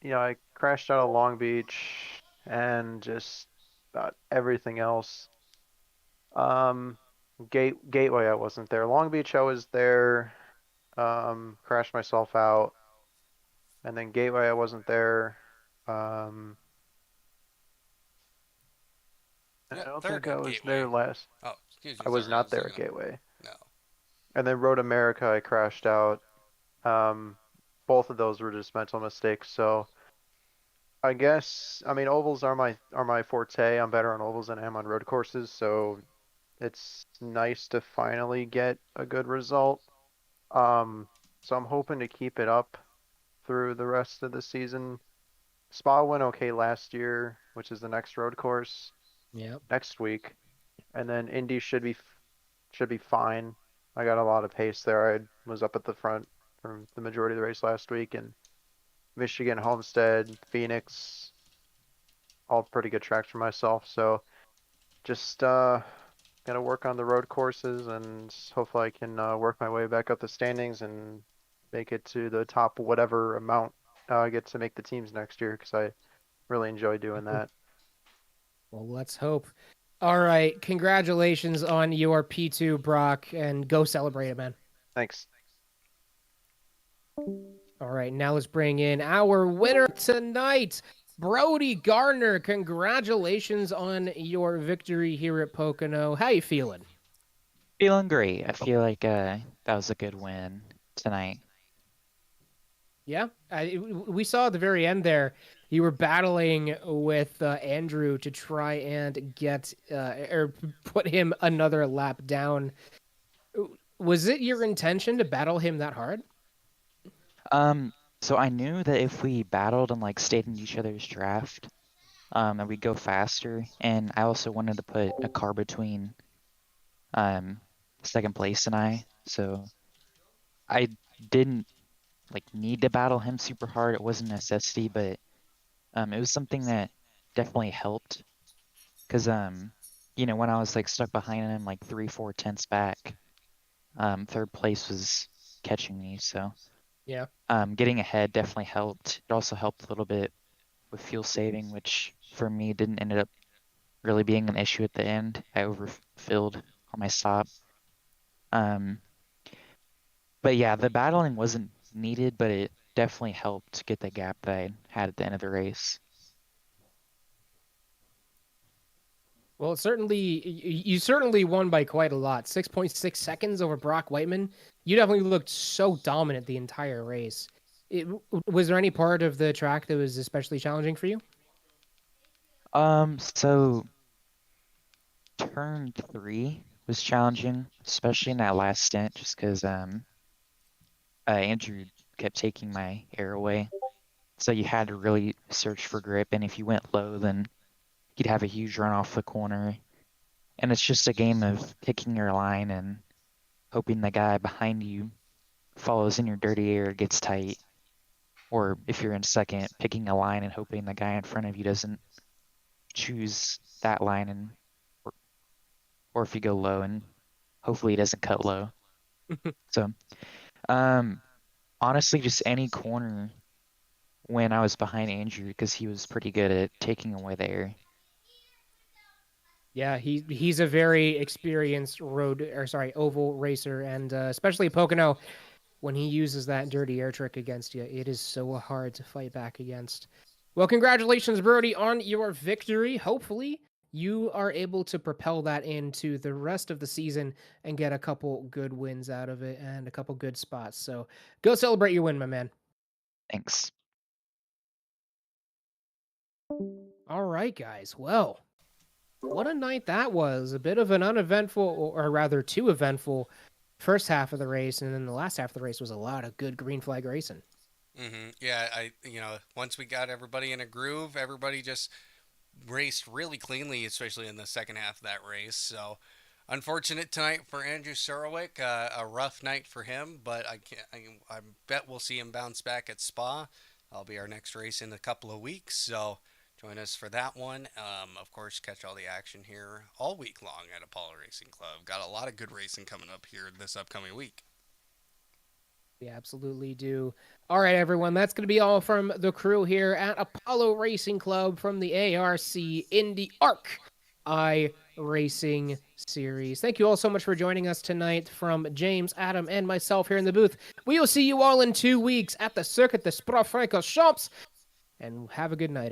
I crashed out of Long Beach and just about everything else. Um, Gateway, I wasn't there. Long Beach, I was there. Crashed myself out, and then Gateway, I wasn't there. Um, I Yeah, don't third think I at was Gateway. there last. Oh, excuse me. I was Sorry, I not was there at thinking of Gateway. no. And then Road America, I crashed out. Um, both of those were just mental mistakes. So I guess, I mean, ovals are my forte. I'm better on ovals than I am on road courses. So it's nice to finally get a good result. Um, so I'm hoping to keep it up through the rest of the season. Spa went okay last year, which is the next road course Yep. next week, and then Indy should be fine. I got a lot of pace there. I was up at the front for the majority of the race last week, and Michigan, Homestead, Phoenix, all pretty good tracks for myself. So just gonna work on the road courses, and hopefully I can work my way back up the standings and make it to the top whatever amount I get to make the teams next year, because I really enjoy doing that. Well, let's hope. All right. Congratulations on your P2, Brock, and go celebrate it, man. Thanks. All right. Now let's bring in our winner tonight, Brodie Gardner. Congratulations on your victory here at Pocono. How you feeling? Feeling great. I feel like that was a good win tonight. Yeah, we saw at the very end there, you were battling with Andrew to try and get or put him another lap down. Was it your intention to battle him that hard? So I knew that if we battled and like stayed in each other's draft, and we'd go faster. And I also wanted to put a car between second place and I. So I didn't like need to battle him super hard. It wasn't a necessity, but it was something that definitely helped. Cause when I was like stuck behind him like 3-4 tenths back, third place was catching me. So Yeah. getting ahead definitely helped. It also helped a little bit with fuel saving, which for me didn't end up really being an issue at the end. I overfilled on my stop. But yeah, the battling wasn't needed, but it definitely helped get the gap that I had at the end of the race. Well, you certainly won by quite a lot. 6.6 seconds over Brock Whiteman. You definitely looked so dominant the entire race. Was there any part of the track that was especially challenging for you? So turn 3 was challenging, especially in that last stint, just because Andrew kept taking my air away. So you had to really search for grip, and if you went low, then he'd have a huge run off the corner. And it's just a game of picking your line and hoping the guy behind you follows in your dirty air, gets tight. Or if you're in second, picking a line and hoping the guy in front of you doesn't choose that line, and or if you go low and hopefully he doesn't cut low. So honestly, just any corner when I was behind Andrew, because he was pretty good at taking away the air. Yeah, he's a very experienced oval racer, and especially Pocono, when he uses that dirty air trick against you, it is so hard to fight back against. Well, congratulations, Brodie, on your victory. Hopefully, you are able to propel that into the rest of the season and get a couple good wins out of it and a couple good spots. So go celebrate your win, my man. Thanks. All right, guys. Well, what a night that was. A bit of an uneventful, or rather, too eventful first half of the race, and then the last half of the race was a lot of good green flag racing. Yeah, once we got everybody in a groove, everybody just raced really cleanly, especially in the second half of that race. So, unfortunate tonight for Andrew Sorowick. A rough night for him, but I bet we'll see him bounce back at Spa. That'll be our next race in a couple of weeks. So, join us for that one. Of course, catch all the action here all week long at Apollo Racing Club. Got a lot of good racing coming up here this upcoming week. We absolutely do. All right, everyone. That's going to be all from the crew here at Apollo Racing Club from the ARC Indy Arc iRacing series. Thank you all so much for joining us tonight from James, Adam, and myself here in the booth. We will see you all in 2 weeks at the Circuit de Spa-Francorchamps, and have a good night.